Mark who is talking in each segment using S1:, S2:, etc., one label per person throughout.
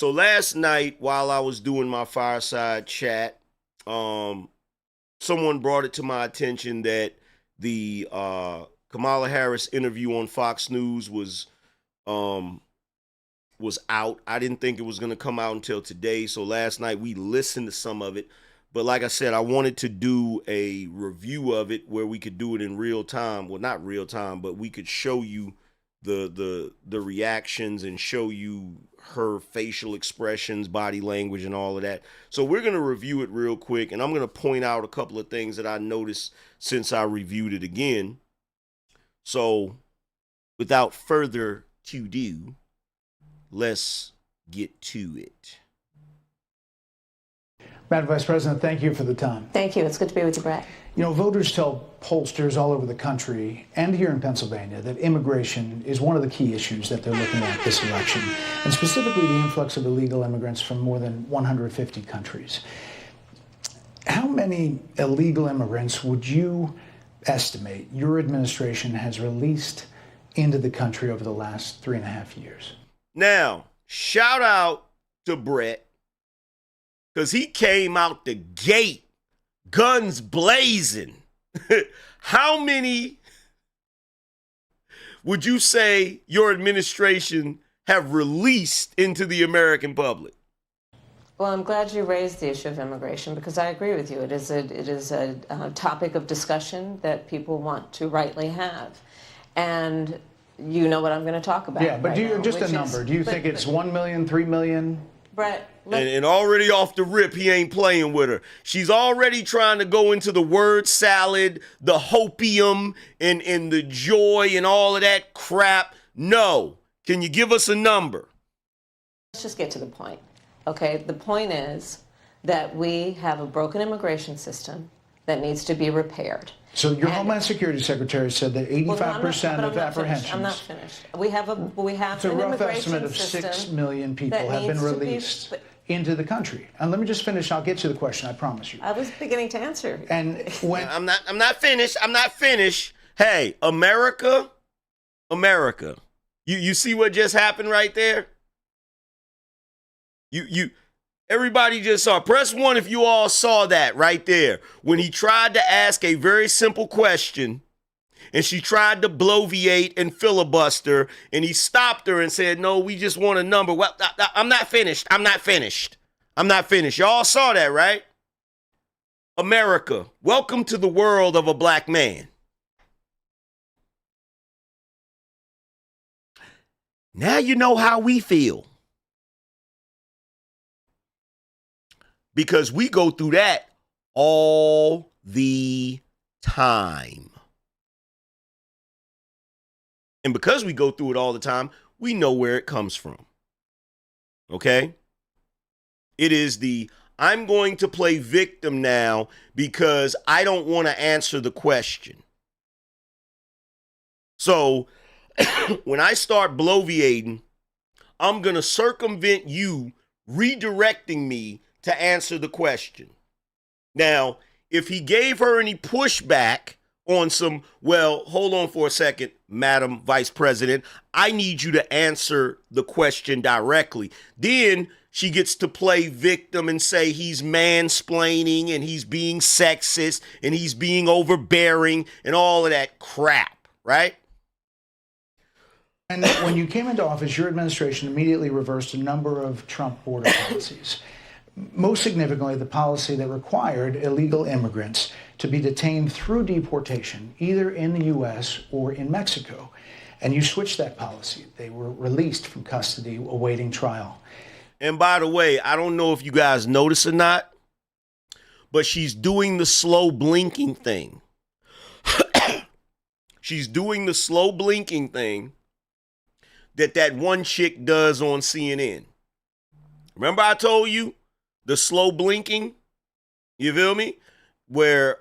S1: So last night, while I was doing my fireside chat, someone brought it to my attention that the Kamala Harris interview on Fox News was out. I didn't think it was going to come out until today. So last night we listened to some of it. But like I said, I wanted to do a review of it where we could do it in real time. Well, not real time, but we could show you the reactions and show you her facial expressions, body language, and all of that. So we're going to review it real quick, and I'm going to point out a couple of things that I noticed since I reviewed it again. So without further ado, let's get to it.
S2: Madam Vice President, thank you for the time.
S3: Thank you. It's good to be with you, Bret.
S2: You know, voters tell pollsters all over the country and here in Pennsylvania that immigration is one of the key issues that they're looking at this election, and specifically the influx of illegal immigrants from more than 150 countries. How many illegal immigrants would you estimate your administration has released into the country over the last 3.5 years?
S1: Now, shout out to Bret, because he came out the gate, guns blazing. How many would you say your administration have released into the American public?
S3: Well, I'm glad you raised the issue of immigration, because I agree with you. It is a topic of discussion that people want to rightly have. And you know what I'm going to talk about.
S2: Yeah, but
S3: right
S2: do you
S3: now,
S2: just a number? Do you think it's 1 million, 3 million?
S3: Bret,
S1: and already off the rip, he ain't playing with her. She's already trying to go into the word salad, the hopium, and the joy and all of that crap. No. Can you give us a number?
S3: let's just get to the point. Okay, the point is that we have a broken immigration system that needs to be repaired.
S2: So your Homeland Security Secretary said that 85% of apprehensions.
S3: I'm not finished. We have
S2: it's a rough estimate of 6 million people have been released into the country. And let me just finish. I'll get to the question. I promise you.
S3: I was beginning to answer.
S2: And when
S1: I'm not finished. Hey, America. You see what just happened right there? Everybody just saw. Press 1 if you all saw that right there. When he tried to ask a very simple question and she tried to bloviate and filibuster and he stopped her and said, no, we just want a number. Well, I'm not finished. Y'all saw that, right? America, welcome to the world of a black man. Now you know how we feel. Because we go through that all the time. And because we go through it all the time, we know where it comes from. Okay? It is I'm going to play victim now because I don't want to answer the question. So when I start bloviating, I'm going to circumvent you redirecting me to answer the question. Now, if he gave her any pushback on some, well, hold on for a second, Madam Vice President, I need you to answer the question directly. Then she gets to play victim and say he's mansplaining and he's being sexist and he's being overbearing and all of that crap, right?
S2: And when you came into office, your administration immediately reversed a number of Trump border policies. Most significantly, the policy that required illegal immigrants to be detained through deportation, either in the U.S. or in Mexico. And you switched that policy. They were released from custody awaiting trial.
S1: And by the way, I don't know if you guys notice or not, but she's doing the slow blinking thing. She's doing the slow blinking thing that one chick does on CNN. Remember I told you? The slow blinking, you feel me? Where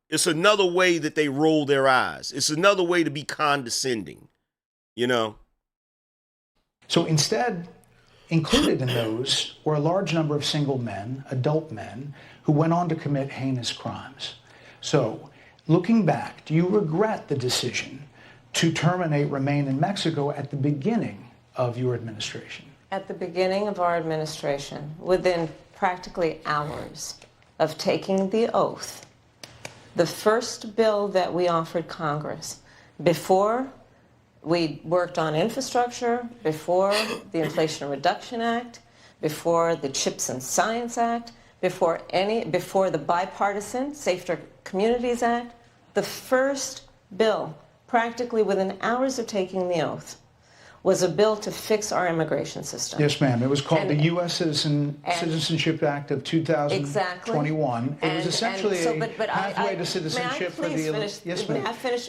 S1: it's another way that they roll their eyes. It's another way to be condescending, you know?
S2: So instead, included in those were a large number of single men, adult men, who went on to commit heinous crimes. So looking back, do you regret the decision to terminate Remain in Mexico at the beginning of your administration?
S3: At the beginning of our administration, within practically hours of taking the oath, the first bill that we offered Congress, before we worked on infrastructure, before the Inflation Reduction Act, before the CHIPS and Science Act, before the bipartisan Safer Communities Act, the first bill, practically within hours of taking the oath, was a bill to fix our immigration system.
S2: Yes, ma'am. It was called the U.S. Citizenship Act of 2021.
S3: Exactly.
S2: It was essentially a pathway to citizenship for the...
S3: Finish,
S2: Yes, ma'am.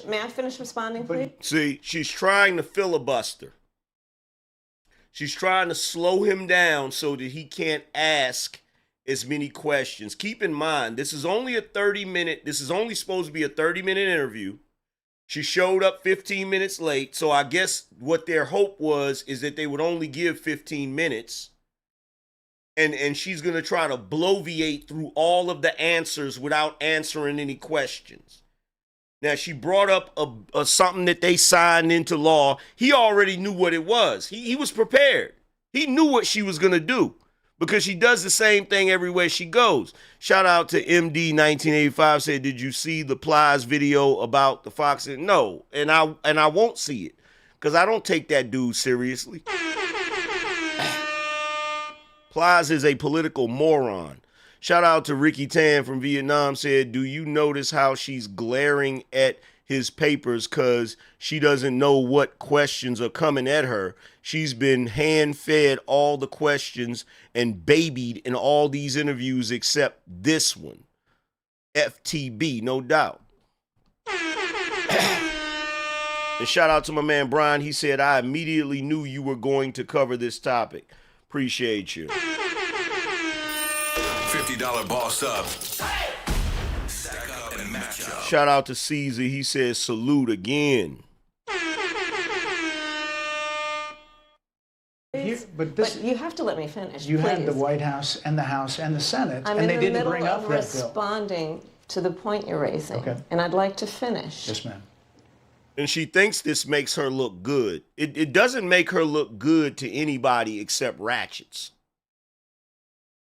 S3: May I finish responding, please?
S1: See, she's trying to filibuster. She's trying to slow him down so that he can't ask as many questions. Keep in mind, this is only supposed to be a 30-minute interview. She showed up 15 minutes late, so I guess what their hope is that they would only give 15 minutes. And she's going to try to bloviate through all of the answers without answering any questions. Now, she brought up something that they signed into law. He already knew what it was. He was prepared. He knew what she was going to do because she does the same thing everywhere she goes. Shout out to MD1985 said, did you see the Plies video about the Fox? No, and I won't see it because I don't take that dude seriously. Plies is a political moron. Shout out to Ricky Tan from Vietnam said, do you notice how she's glaring at his papers because she doesn't know what questions are coming at her? She's been hand-fed all the questions and babied in all these interviews except this one. FTB, no doubt. And shout out to my man Brian. He said, I immediately knew you were going to cover this topic. Appreciate you.
S4: $50 boss up. Stack up and match up.
S1: Shout out to Caesar. He says salute again.
S3: But you have to let me finish.
S2: You
S3: please.
S2: had the White House and the Senate,
S3: I'm
S2: and they
S3: in the
S2: didn't bring
S3: middle
S2: up
S3: of
S2: that bill.
S3: responding to the point you're raising,
S2: Okay.
S3: and I'd like to finish.
S2: Yes, ma'am.
S1: And she thinks this makes her look good. It doesn't make her look good to anybody except ratchets.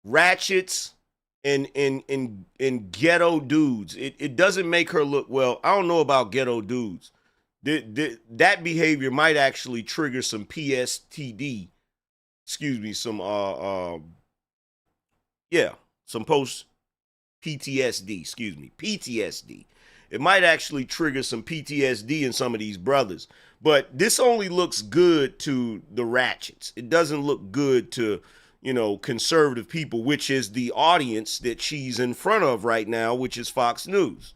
S1: Ratchets and ghetto dudes. It doesn't make her look well. I don't know about ghetto dudes. That behavior might actually trigger some PSTD. Excuse me, some post PTSD. Excuse me, PTSD. It might actually trigger some PTSD in some of these brothers. But this only looks good to the ratchets. It doesn't look good to, conservative people, which is the audience that she's in front of right now, which is Fox News.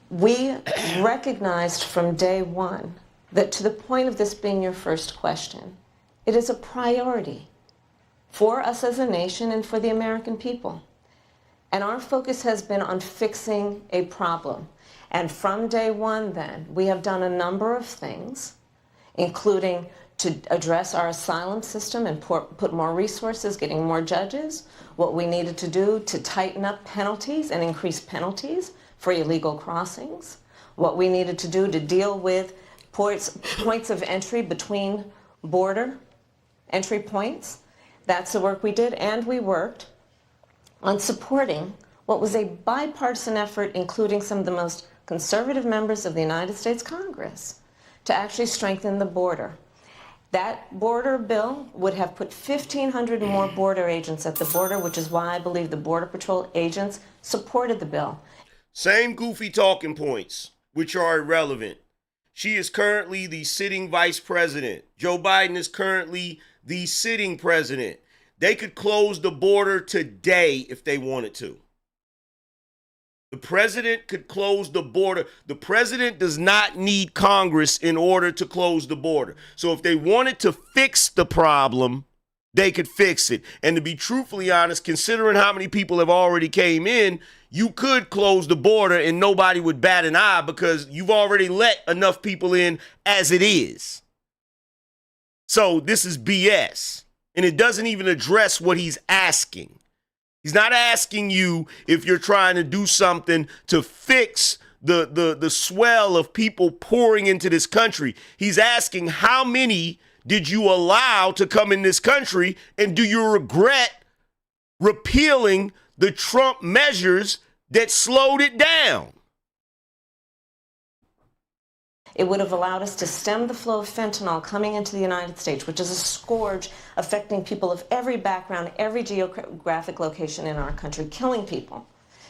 S3: We recognized from day one that, to the point of this being your first question, it is a priority for us as a nation and for the American people. And our focus has been on fixing a problem. And from day one, then, we have done a number of things, including to address our asylum system and put more resources, getting more judges, what we needed to do to tighten up penalties and increase penalties for illegal crossings, what we needed to do to deal with points of entry between border entry points. That's the work we did, and we worked on supporting what was a bipartisan effort, including some of the most conservative members of the United States Congress, to actually strengthen the border. That border bill would have put 1,500 more border agents at the border, which is why I believe the Border Patrol agents supported the bill.
S1: Same goofy talking points, which are irrelevant. She is currently the sitting vice president. Joe Biden is currently the sitting president. They could close the border today if they wanted to. The president could close the border. The president does not need Congress in order to close the border. So if they wanted to fix the problem, they could fix it. And to be truthfully honest, considering how many people have already came in, you could close the border and nobody would bat an eye because you've already let enough people in as it is. So this is BS. And it doesn't even address what he's asking. He's not asking you if you're trying to do something to fix the swell of people pouring into this country. He's asking how many did you allow to come in this country, and do you regret repealing the Trump measures that slowed it down?
S3: It would have allowed us to stem the flow of fentanyl coming into the United States, which is a scourge affecting people of every background, every geographic location in our country, killing people.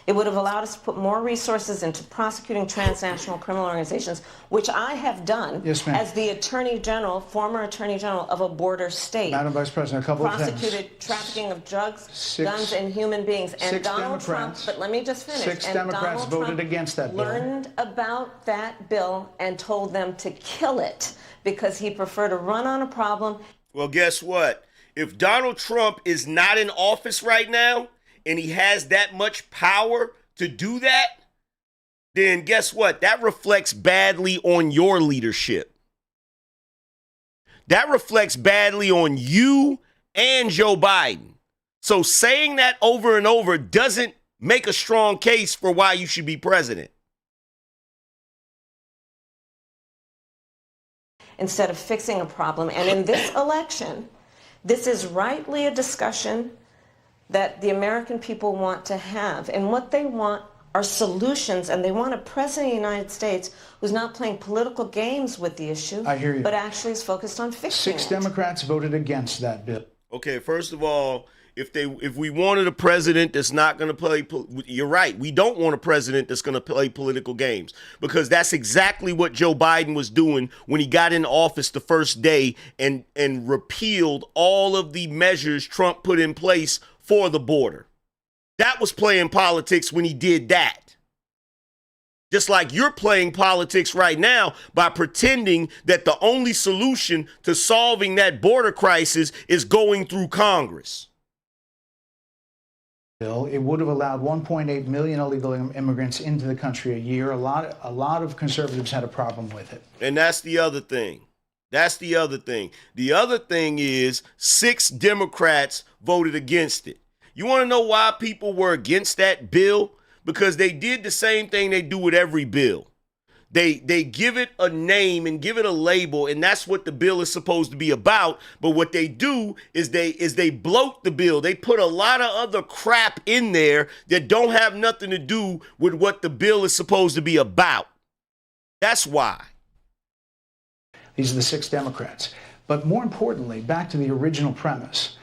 S3: It would have allowed us to put more resources into prosecuting transnational criminal organizations, which I have done as the Attorney General, former Attorney General of a border state.
S2: Madam Vice President, a couple of things.
S3: Prosecuted trafficking of drugs, guns, and human beings. And Donald Trump, but let me just finish.
S2: Six Democrats voted against that bill.
S3: Learned about that bill and told them to kill it because he preferred to run on a problem.
S1: Well, guess what? If Donald Trump is not in office right now, and he has that much power to do that, then guess what? That reflects badly on your leadership. That reflects badly on you and Joe Biden. So saying that over and over doesn't make a strong case for why you should be president.
S3: Instead of fixing a problem. And in this election, this is rightly a discussion that the American people want to have. And what they want are solutions, and they want a president of the United States who's not playing political games with the issue,
S2: I hear you,
S3: but actually is focused on fixing
S2: Six
S3: it.
S2: Democrats voted against that bill.
S1: Okay, first of all, if we wanted a president that's not going to play, you're right. We don't want a president that's going to play political games, because that's exactly what Joe Biden was doing when he got in office the first day and repealed all of the measures Trump put in place for the border. That was playing politics when he did that. Just like you're playing politics right now by pretending that the only solution to solving that border crisis is going through Congress.
S2: It would have allowed 1.8 million illegal immigrants into the country a year. A lot of conservatives had a problem with it.
S1: And that's the other thing. The other thing is 6 Democrats voted against it. You want to know why people were against that bill? Because they did the same thing they do with every bill. They give it a name and give it a label, and that's what the bill is supposed to be about. But what they do is they bloat the bill. They put a lot of other crap in there that don't have nothing to do with what the bill is supposed to be about. That's why.
S2: These are the 6 Democrats. But more importantly, back to the original premise,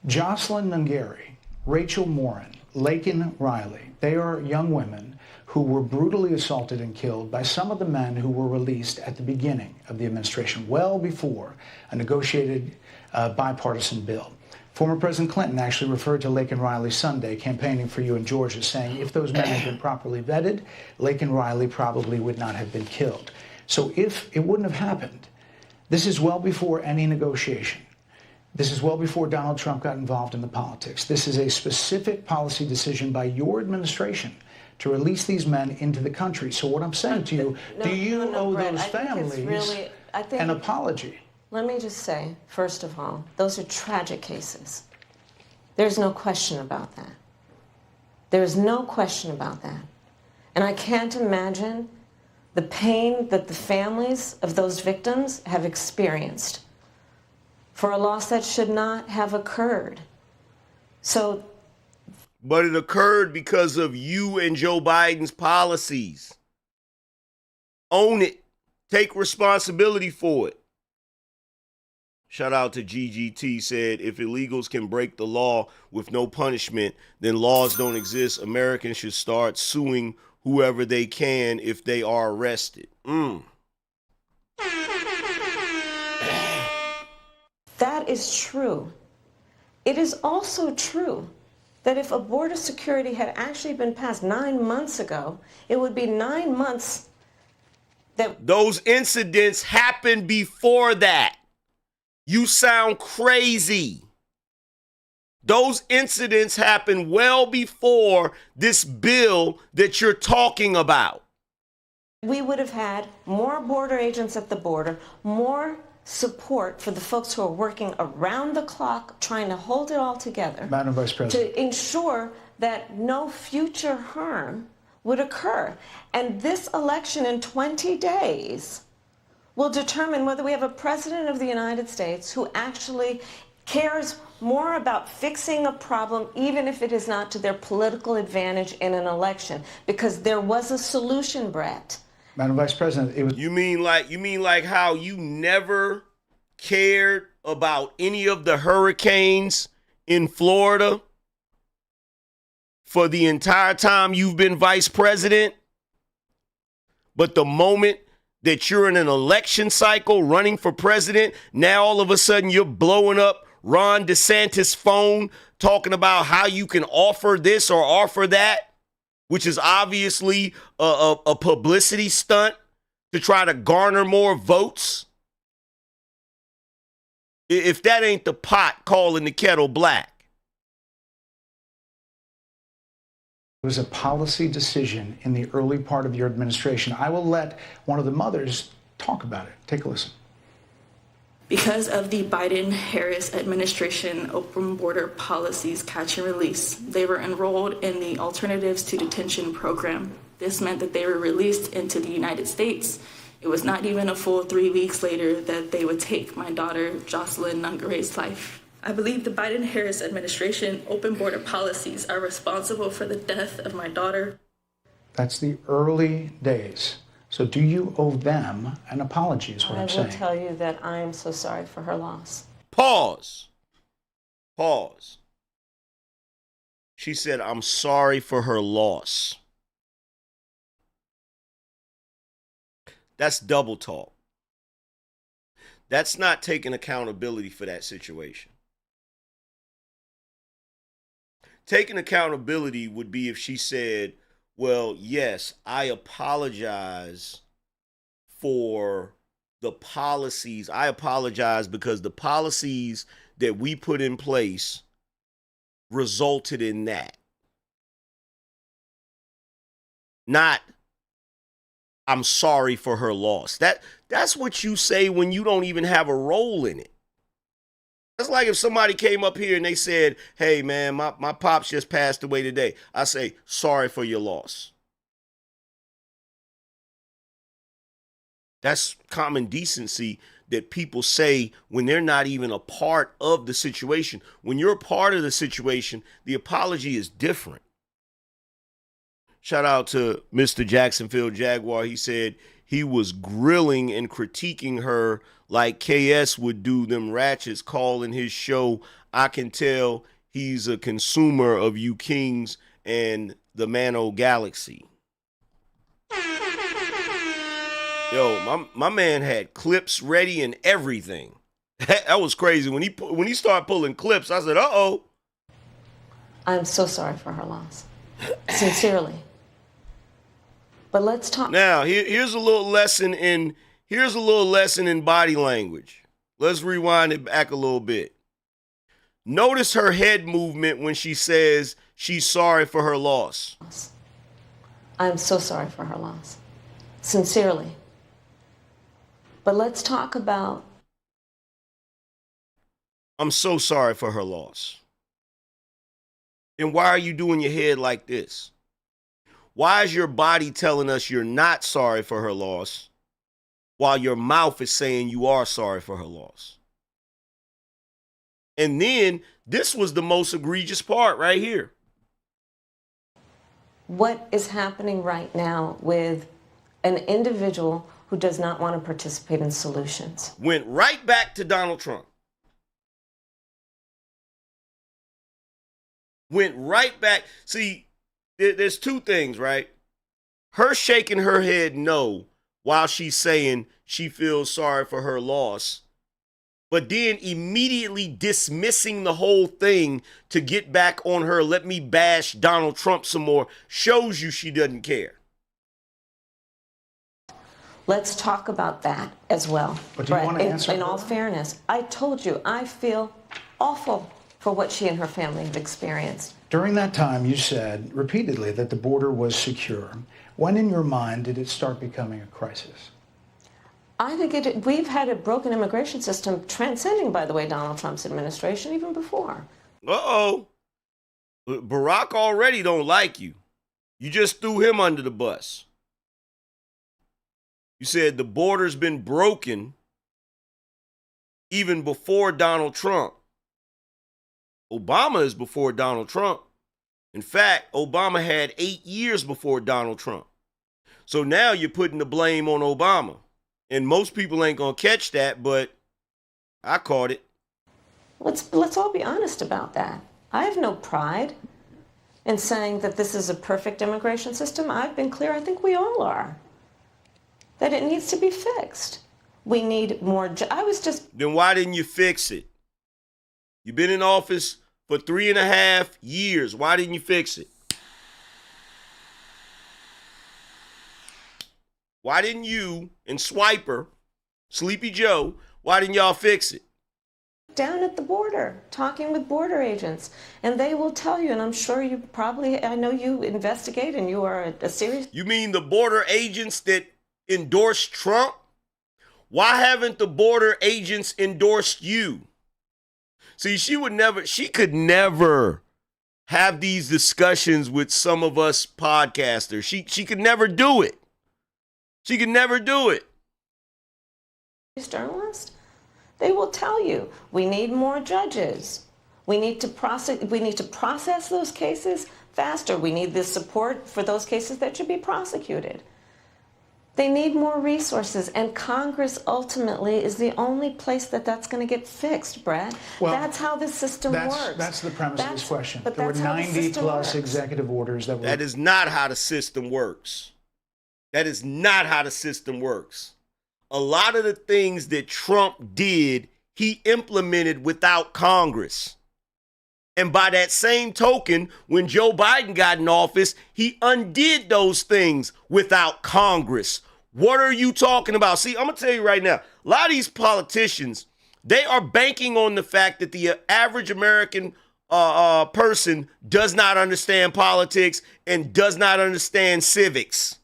S2: Jocelyn Nungary, Rachel Morin, Laken Riley, they are young women who were brutally assaulted and killed by some of the men who were released at the beginning of the administration, well before a negotiated bipartisan bill. Former President Clinton actually referred to Laken Riley Sunday campaigning for you in Georgia, saying if those men had been properly vetted, Laken Riley probably would not have been killed. So if it wouldn't have happened, this is well before any negotiation. This is well before Donald Trump got involved in the politics. This is a specific policy decision by your administration to release these men into the country. So what I'm saying to you, do you owe
S3: Bret,
S2: those families an apology?
S3: Let me just say, first of all, those are tragic cases. There's no question about that. There is no question about that. And I can't imagine the pain that the families of those victims have experienced for a loss that should not have occurred.
S1: But it occurred because of you and Joe Biden's policies. Own it. Take responsibility for it. Shout out to GGT, said, if illegals can break the law with no punishment, then laws don't exist. Americans should start suing whoever they can if they are arrested.
S3: That is true. It is also true that if a border security had actually been passed 9 months ago, it would be 9 months that...
S1: Those incidents happened before that. You sound crazy. Those incidents happened well before this bill that you're talking about.
S3: We would have had more border agents at the border, more support for the folks who are working around the clock trying to hold it all together.
S2: Madam Vice President.
S3: To ensure that no future harm would occur. And this election in 20 days will determine whether we have a president of the United States who actually cares more about fixing a problem, even if it is not to their political advantage in an election, because there was a solution, Bret.
S2: Madam Vice President, it was...
S1: You mean like how you never cared about any of the hurricanes in Florida for the entire time you've been vice president? But the moment that you're in an election cycle running for president, now all of a sudden you're blowing up Ron DeSantis' phone talking about how you can offer this or offer that, which is obviously a publicity stunt to try to garner more votes. If that ain't the pot calling the kettle black.
S2: It was a policy decision in the early part of your administration. I will let one of the mothers talk about it. Take a listen.
S5: Because of the Biden-Harris administration open border policies catch and release, they were enrolled in the Alternatives to Detention program. This meant that they were released into the United States. It was not even a full 3 weeks later that they would take my daughter, Jocelyn Nungare's life. I believe the Biden-Harris administration open border policies are responsible for the death of my daughter.
S2: That's the early days. So do you owe them an apology is what I'm saying.
S3: I will tell you that I am so sorry for her loss.
S1: Pause. She said, I'm sorry for her loss. That's double talk. That's not taking accountability for that situation. Taking accountability would be if she said, well, yes, I apologize for the policies. I apologize because the policies that we put in place resulted in that. Not, I'm sorry for her loss. That's what you say when you don't even have a role in it. That's like if somebody came up here and they said, hey, man, my pops just passed away today. I say, sorry for your loss. That's common decency that people say when they're not even a part of the situation. When you're a part of the situation, the apology is different. Shout out to Mr. Jacksonville Jaguar. He said he was grilling and critiquing her like KS would do them ratchets, calling his show. I can tell he's a consumer of you kings and the Mano Galaxy. Yo, my man had clips ready and everything. That was crazy. When he started pulling clips, I said, uh-oh.
S3: I'm so sorry for her loss. Sincerely. But let's talk.
S1: Now, here's a little lesson in body language. Let's rewind it back a little bit. Notice her head movement when she says she's sorry for her loss.
S3: I'm so sorry for her loss. Sincerely. But let's talk about.
S1: I'm so sorry for her loss. And why are you doing your head like this? Why is your body telling us you're not sorry for her loss while your mouth is saying you are sorry for her loss? And then this was the most egregious part right here.
S3: What is happening right now with an individual who does not want to participate in solutions?
S1: Went right back to Donald Trump. Went right back. See, there's two things, right? Her shaking her head no while she's saying she feels sorry for her loss, but then immediately dismissing the whole thing to get back on her, let me bash Donald Trump some more, shows you she doesn't care.
S3: Let's talk about that as well.
S2: But do you want to answer
S3: in all
S2: her?
S3: fairness, I told you I feel awful for what she and her family have experienced.
S2: During that time, you said repeatedly that the border was secure. When in your mind did it start becoming a crisis?
S3: I think we've had a broken immigration system transcending, by the way, Donald Trump's administration, even before.
S1: Uh-oh. Barack already don't like you. You just threw him under the bus. You said the border's been broken even before Donald Trump. Obama is before Donald Trump. In fact, Obama had 8 years before Donald Trump. So now you're putting the blame on Obama. And most people ain't going to catch that, but I caught it.
S3: Let's all be honest about that. I have no pride in saying that this is a perfect immigration system. I've been clear, I think we all are, that it needs to be fixed. We need more.
S1: Then why didn't you fix it? You've been in office for 3.5 years. Why didn't you fix it? Why didn't you and Swiper, Sleepy Joe, why didn't y'all fix it?
S3: Down at the border, talking with border agents, and they will tell you, and I'm sure I know you investigate and you are a serious.
S1: You mean the border agents that endorsed Trump? Why haven't the border agents endorsed you? See, she could never have these discussions with some of us podcasters. She could never do it. She could never do it.
S3: Journalist, they will tell you we need more judges. We need to process those cases faster. We need the support for those cases that should be prosecuted. They need more resources, and Congress ultimately is the only place that's going to get fixed, Bret.
S2: Well,
S3: that's how this system works.
S2: That's the premise of this question.
S3: But
S2: There were
S3: that's how the
S2: 90
S3: system
S2: plus
S3: works.
S2: executive orders that were.
S1: That is not how the system works. That is not how the system works. A lot of the things that Trump did, he implemented without Congress. And by that same token, when Joe Biden got in office, he undid those things without Congress. What are you talking about? See, I'm going to tell you right now, a lot of these politicians, they are banking on the fact that the average American person does not understand politics and does not understand civics.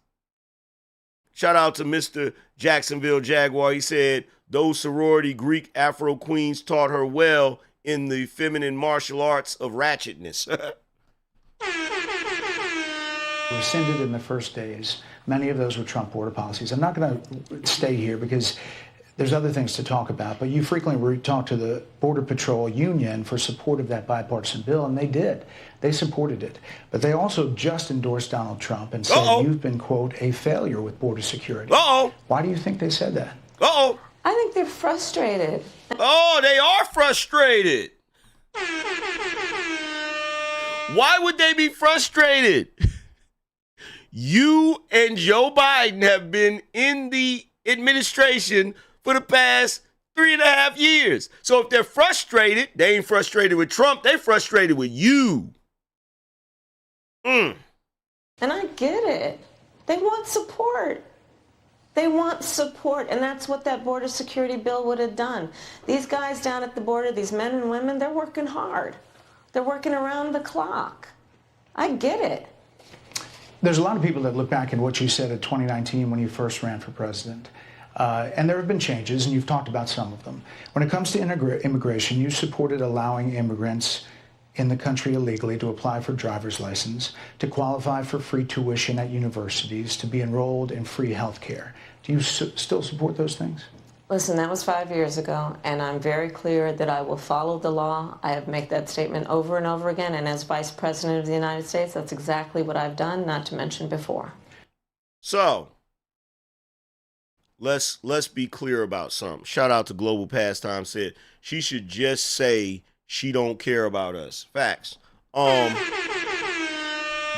S1: Shout out to Mr. Jacksonville Jaguar. He said, those sorority Greek Afro queens taught her well in the feminine martial arts of ratchetness.
S2: Rescinded in the first days. Many of those were Trump border policies. I'm not going to stay here because there's other things to talk about, but you frequently talk to the Border Patrol Union for support of that bipartisan bill, and they did. They supported it. But they also just endorsed Donald Trump and said you've been, quote, a failure with border security. Why do you think they said that?
S3: I think they're frustrated.
S1: Oh, they are frustrated. Why would they be frustrated? You and Joe Biden have been in the administration for the past 3.5 years. So if they're frustrated, they ain't frustrated with Trump. They're frustrated with you.
S3: And I get it. They want support. They want support, and that's what that border security bill would have done. These guys down at the border, these men and women, they're working hard. They're working around the clock. I get it.
S2: There's a lot of people that look back at what you said in 2019 when you first ran for president. And there have been changes, and you've talked about some of them. When it comes to immigration, you supported allowing immigrants in the country illegally to apply for driver's license, to qualify for free tuition at universities, to be enrolled in free health care. Do you still support those things?
S3: Listen, that was 5 years ago, and I'm very clear that I will follow the law. I have made that statement over and over again, and as Vice President of the United States, that's exactly what I've done, not to mention before.
S1: So, let's be clear about something. Shout out to Global Pastime, said she should just say she don't care about us. Facts.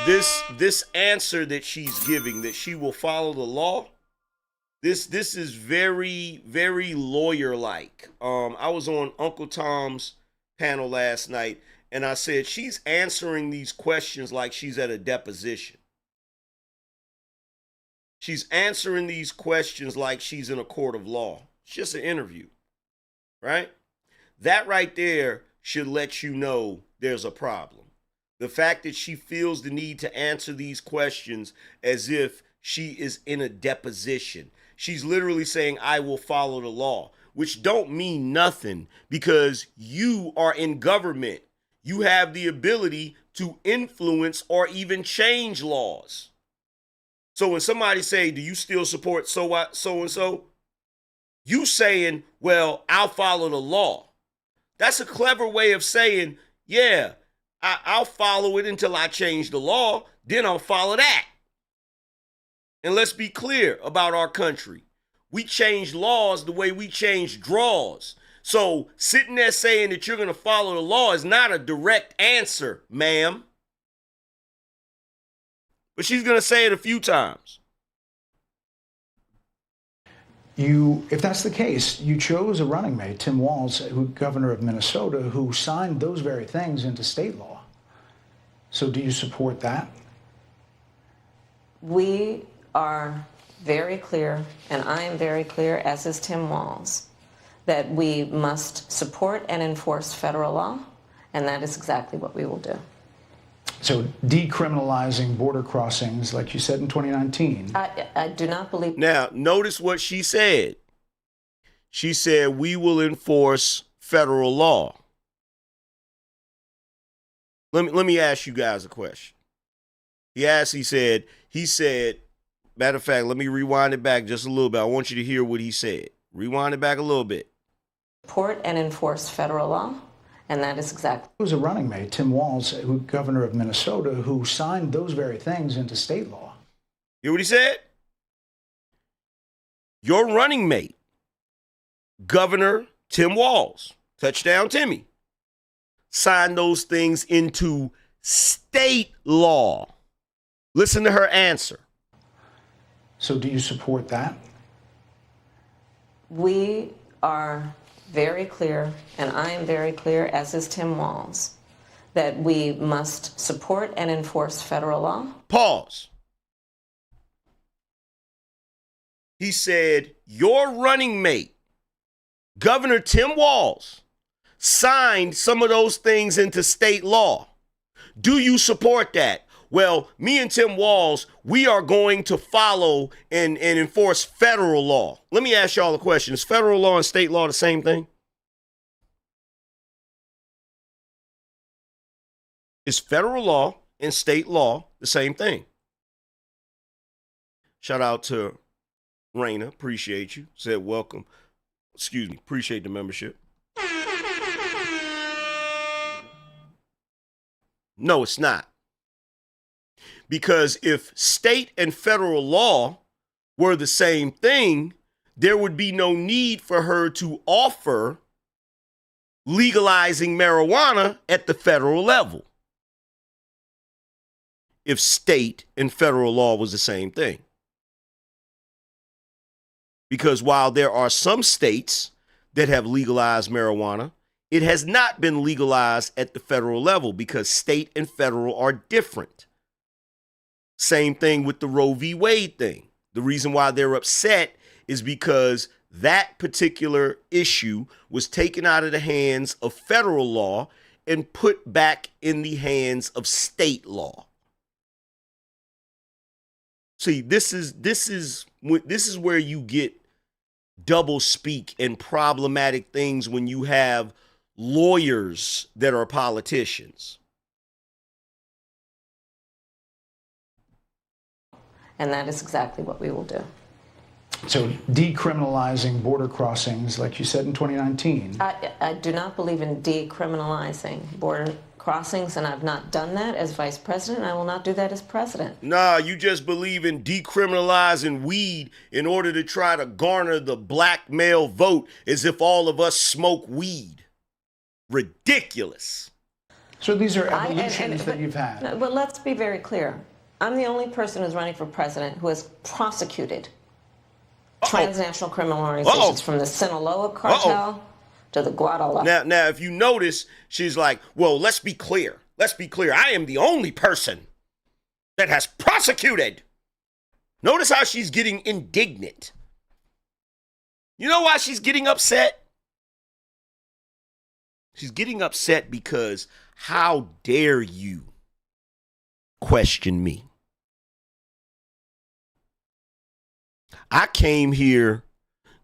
S1: This answer that she's giving, that she will follow the law, this is very, very lawyer-like. I was on Uncle Tom's panel last night, and I said she's answering these questions like she's at a deposition. She's answering these questions like she's in a court of law. It's just an interview, right? That right there should let you know there's a problem. The fact that she feels the need to answer these questions as if she is in a deposition. She's literally saying, I will follow the law, which don't mean nothing because you are in government. You have the ability to influence or even change laws. So when somebody say, do you still support so-and-so? You saying, well, I'll follow the law. That's a clever way of saying, yeah, I'll follow it until I change the law. Then I'll follow that. And let's be clear about our country. We change laws the way we change draws. So sitting there saying that you're going to follow the law is not a direct answer, ma'am. But she's going to say it a few times.
S2: If that's the case, you chose a running mate, Tim Walz, governor of Minnesota, who signed those very things into state law. So do you support that?
S3: We are very clear, and I am very clear, as is Tim Walz, that we must support and enforce federal law, and that is exactly what we will do.
S2: So decriminalizing border crossings, like you said in 2019.
S3: I do not believe.
S1: Now, notice what she said. She said, we will enforce federal law. Let me ask you guys a question. He said, matter of fact, let me rewind it back just a little bit. I want you to hear what he said. Rewind it back a little bit.
S3: Support and enforce federal law, and that is exactly.
S2: It was a running mate, Tim Walz, governor of Minnesota, who signed those very things into state law.
S1: Hear what he said? Your running mate, Governor Tim Walz, Touchdown Timmy, signed those things into state law. Listen to her answer.
S2: So do you support that?
S3: We are very clear, and I am very clear, as is Tim Walz, that we must support and enforce federal law.
S1: Pause. He said, your running mate, Governor Tim Walz, signed some of those things into state law. Do you support that? Well, me and Tim Walz, we are going to follow and enforce federal law. Let me ask y'all a question. Is federal law and state law the same thing? Is federal law and state law the same thing? Shout out to Raina. Appreciate you. Said welcome. Excuse me. Appreciate the membership. No, it's not. Because if state and federal law were the same thing, there would be no need for her to offer legalizing marijuana at the federal level. If state and federal law was the same thing. Because while there are some states that have legalized marijuana, it has not been legalized at the federal level because state and federal are different. Same thing with the Roe v. Wade thing. The reason why they're upset is because that particular issue was taken out of the hands of federal law and put back in the hands of state law. See, this is where you get double speak and problematic things when you have lawyers that are politicians.
S3: And that is exactly what we will do.
S2: So decriminalizing border crossings, like you said in 2019.
S3: I do not believe in decriminalizing border crossings, and I've not done that as vice president. I will not do that as president.
S1: Nah, you just believe in decriminalizing weed in order to try to garner the black male vote as if all of us smoke weed. Ridiculous.
S2: So these are evolutions that you've had.
S3: But let's be very clear. I'm the only person who's running for president who has prosecuted transnational criminal organizations from the Sinaloa cartel to the Guadalajara.
S1: Now, if you notice, she's like, well, let's be clear. Let's be clear. I am the only person that has prosecuted. Notice how she's getting indignant. You know why she's getting upset? She's getting upset because how dare you question me? I came here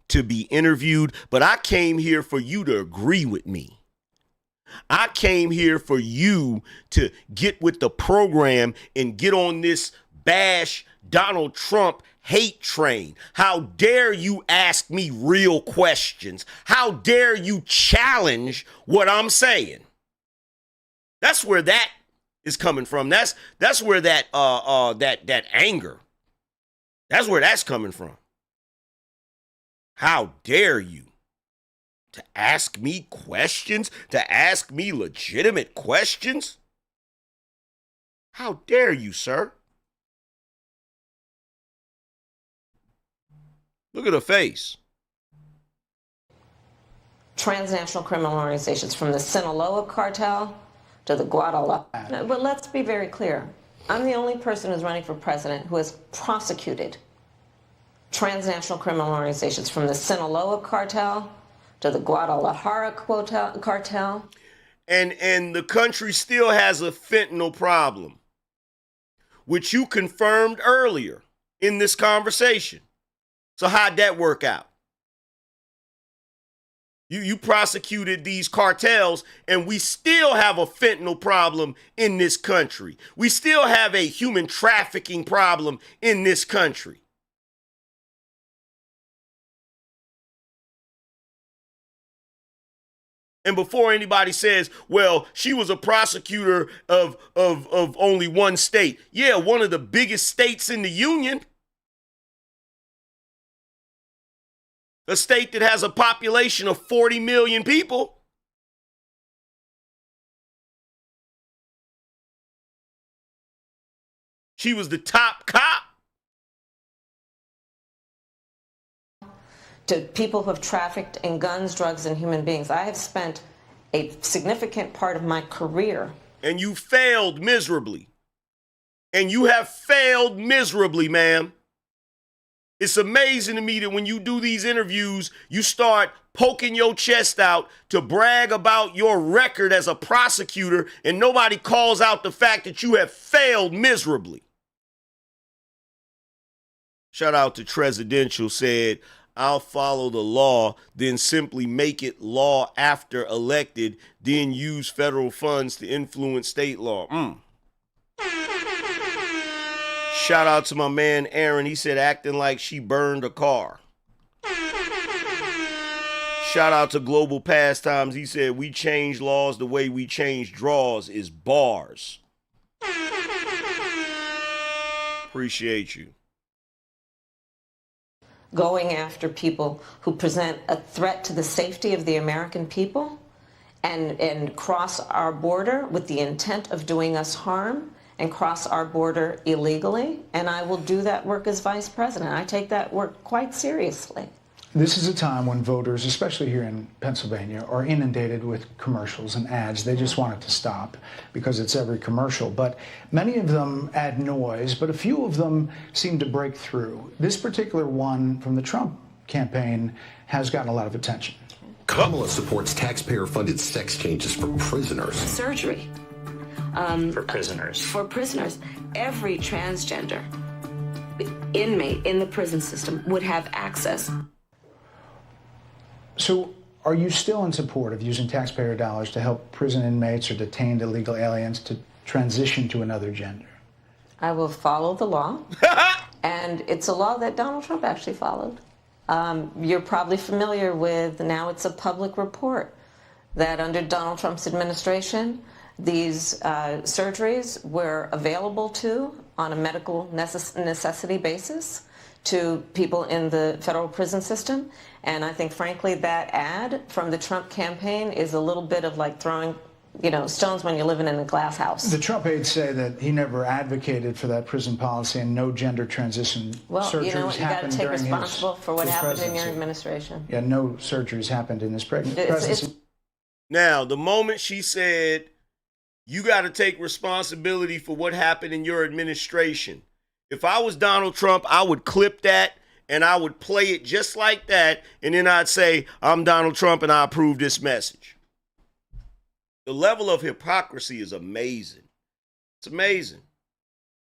S1: to be interviewed, but I came here for you to agree with me. I came here for you to get with the program and get on this bash Donald Trump hate train? How dare you ask me real questions? How dare you challenge what I'm saying? That's where that is coming from. That's where that that anger. That's where that's coming from. How dare you to ask me questions, to ask me legitimate questions? How dare you, sir? Look at her face.
S3: Transnational criminal organizations, from the Sinaloa cartel to the Guadalajara. But let's be very clear. I'm the only person who's running for president who has prosecuted transnational criminal organizations, from the Sinaloa cartel to the Guadalajara cartel.
S1: And the country still has a fentanyl problem, which you confirmed earlier in this conversation. So how'd that work out? You prosecuted these cartels, and we still have a fentanyl problem in this country. We still have a human trafficking problem in this country. And before anybody says, well, she was a prosecutor of only one state. Yeah, one of the biggest states in the union. A state that has a population of 40 million people. She was the top cop.
S3: To people who have trafficked in guns, drugs, and human beings. I have spent a significant part of my career.
S1: And you failed miserably. And you have failed miserably, ma'am. It's amazing to me that when you do these interviews, you start poking your chest out to brag about your record as a prosecutor, and nobody calls out the fact that you have failed miserably. Shout out to Tresidential, said, I'll follow the law, then simply make it law after elected, then use federal funds to influence state law. Shout out to my man Aaron. He said, acting like she burned a car. Shout out to Global Pastimes. He said, we change laws the way we change draws is bars. Appreciate you.
S3: Going after people who present a threat to the safety of the American people and cross our border with the intent of doing us harm and cross our border illegally. And I will do that work as vice president. I take that work quite seriously.
S2: This is a time when voters, especially here in Pennsylvania, are inundated with commercials and ads. They just want it to stop because it's every commercial. But many of them add noise, but a few of them seem to break through. This particular one from the Trump campaign has gotten a lot of attention.
S6: Kamala supports taxpayer-funded sex changes for prisoners.
S7: Surgery.
S8: For prisoners.
S7: For prisoners. Every transgender inmate in the prison system would have access.
S2: So are you still in support of using taxpayer dollars to help prison inmates or detained illegal aliens to transition to another gender?
S3: I will follow the law. And it's a law that Donald Trump actually followed. You're probably familiar with, now it's a public report, that under Donald Trump's administration, these surgeries were available on a medical necessity basis to people in the federal prison system. And I think, frankly, that ad from the Trump campaign is a little bit of like throwing, stones when you're living in a glass house.
S2: The Trump aides say that he never advocated for that prison policy and no gender transition surgeries
S3: you got to take
S2: during
S3: responsible for what happened
S2: presidency.
S3: in your administration.
S2: Yeah, no surgeries happened in this presidency.
S1: Now, the moment she said, you got to take responsibility for what happened in your administration. If I was Donald Trump, I would clip that and I would play it just like that. And then I'd say, I'm Donald Trump and I approve this message. The level of hypocrisy is amazing. It's amazing.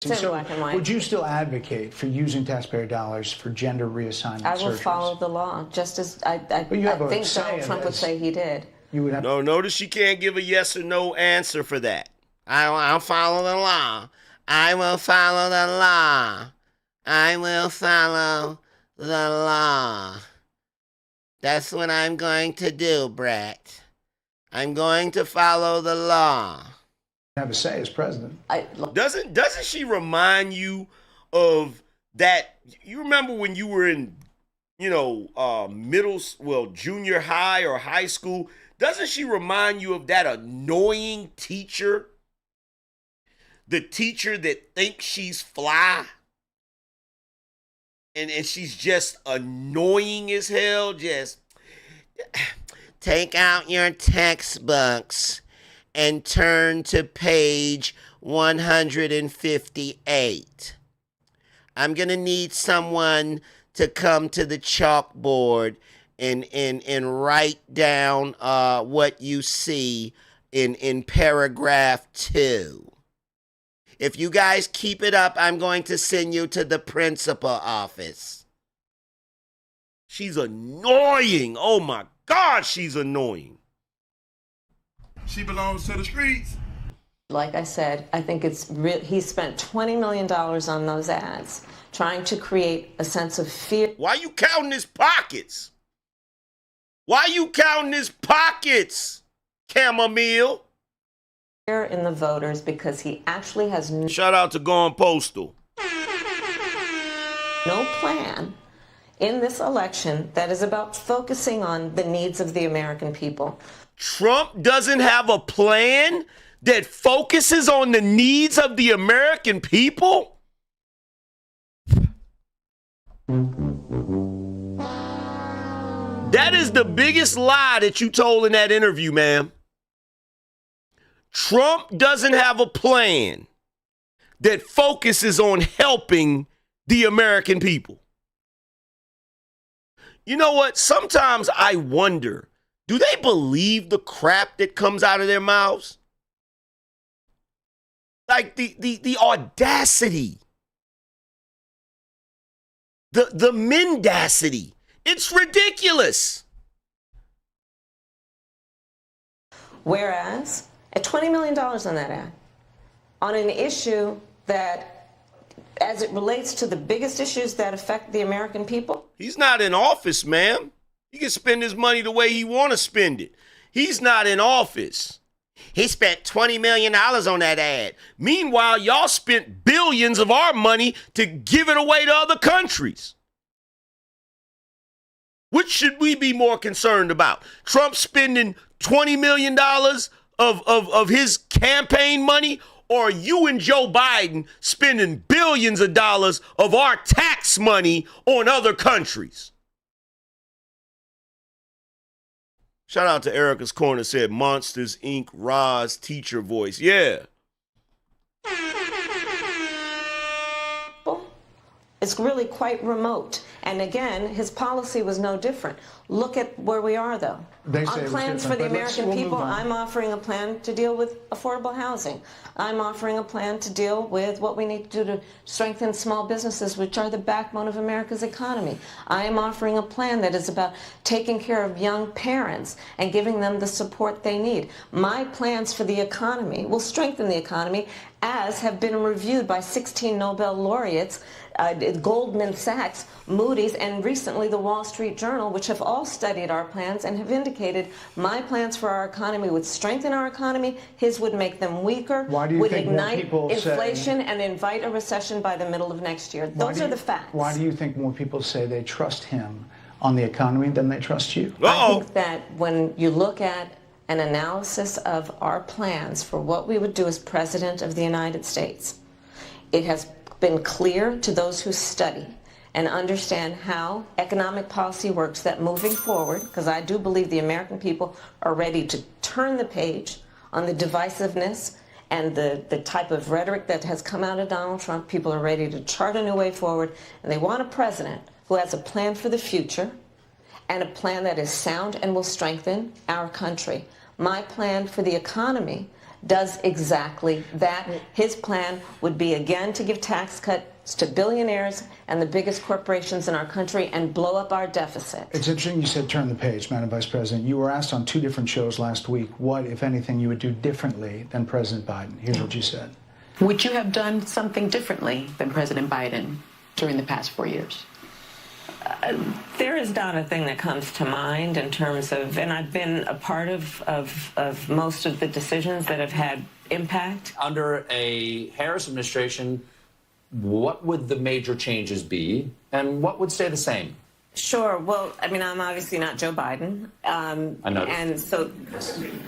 S2: So would you still advocate for using taxpayer dollars for gender reassignment
S3: I will
S2: surgeries?
S3: follow the law, just as I think Donald Trump would say he did.
S2: You would have
S1: No, notice she can't give a yes or no answer for that. I'll follow the law. I will follow the law. I will follow the law. That's what I'm going to do, Bret. I'm going to follow the law.
S2: Have a say as president.
S1: Doesn't she remind you of that? You remember when you were in, junior high or high school? Doesn't she remind you of that annoying teacher? The teacher that thinks she's fly? And she's just annoying as hell. Just take out your textbooks and turn to page 158. I'm going to need someone to come to the chalkboard and write down what you see in paragraph 2. If you guys keep it up, I'm going to send you to the principal office. She's annoying. Oh my God, she's annoying.
S4: She belongs to the streets.
S3: Like I said, I think he spent $20 million on those ads, trying to create a sense of fear.
S1: Why you counting his pockets? Why you counting his pockets, Chamomile?
S3: In the voters, because he actually has
S1: shout out to Gone Postal.
S3: No plan in this election that is about focusing on the needs of the American people.
S1: Trump doesn't have a plan that focuses on the needs of the American people? That is the biggest lie that you told in that interview, ma'am. Trump doesn't have a plan that focuses on helping the American people. You know what? Sometimes I wonder, do they believe the crap that comes out of their mouths? Like the audacity, the mendacity. It's ridiculous.
S3: Whereas, at $20 million on that ad, on an issue that, as it relates to the biggest issues that affect the American people.
S1: He's not in office, ma'am. He can spend his money the way he want to spend it. He's not in office. He spent $20 million on that ad. Meanwhile, y'all spent billions of our money to give it away to other countries. Which should we be more concerned about? Trump spending $20 million of his campaign money, or you and Joe Biden spending billions of dollars of our tax money on other countries? Shout out to Erica's Corner, said Monsters, Inc., Roz, teacher voice. Yeah.
S3: It's really quite remote. And again, his policy was no different. Look at where we are, though. On plans for the American people, I'm offering a plan to deal with affordable housing. I'm offering a plan to deal with what we need to do to strengthen small businesses, which are the backbone of America's economy. I am offering a plan that is about taking care of young parents and giving them the support they need. My plans for the economy will strengthen the economy, as have been reviewed by 16 Nobel laureates, Goldman Sachs, Moody's, and recently the Wall Street Journal, which have all studied our plans and have indicated my plans for our economy would strengthen our economy, his would make them weaker, would ignite inflation and invite a recession by the middle of next year. Those are the facts.
S2: Why do you think more people say they trust him on the economy than they trust you?
S3: I think that when you look at an analysis of our plans for what we would do as President of the United States, it has been clear to those who study and understand how economic policy works that moving forward, because I do believe the American people are ready to turn the page on the divisiveness and the type of rhetoric that has come out of Donald Trump. People are ready to chart a new way forward, and they want a president who has a plan for the future and a plan that is sound and will strengthen our country. My plan for the economy does exactly that. His plan would be, again, to give tax cuts to billionaires and the biggest corporations in our country and blow up our deficit.
S2: It's interesting you said turn the page, Madam Vice President. You were asked on 2 different shows last week what, if anything, you would do differently than President Biden. Here's what you said.
S9: Would you have done something differently than President Biden during the past 4 years?
S3: There is not a thing that comes to mind in terms of, and I've been a part of most of the decisions that have had impact.
S10: Under a Harris administration, what would the major changes be, and what would stay the same?
S3: Sure. Well, I mean, I'm obviously not Joe Biden.
S10: I know.
S3: And so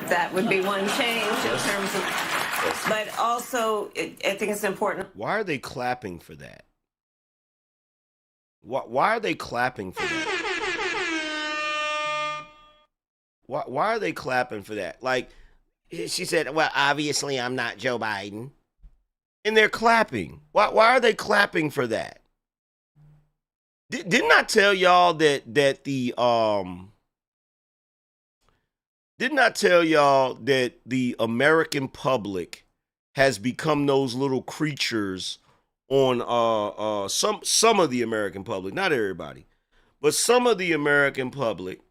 S3: that would be one change in terms of, but also I think it's important.
S1: Why are they clapping for that? Why are they clapping for that? Why are they clapping for that? Like, she said, well, obviously I'm not Joe Biden. And they're clapping. Why are they clapping for that? Didn't I tell y'all that the American public has become those little creatures on some of the American public, not everybody, but some of the American public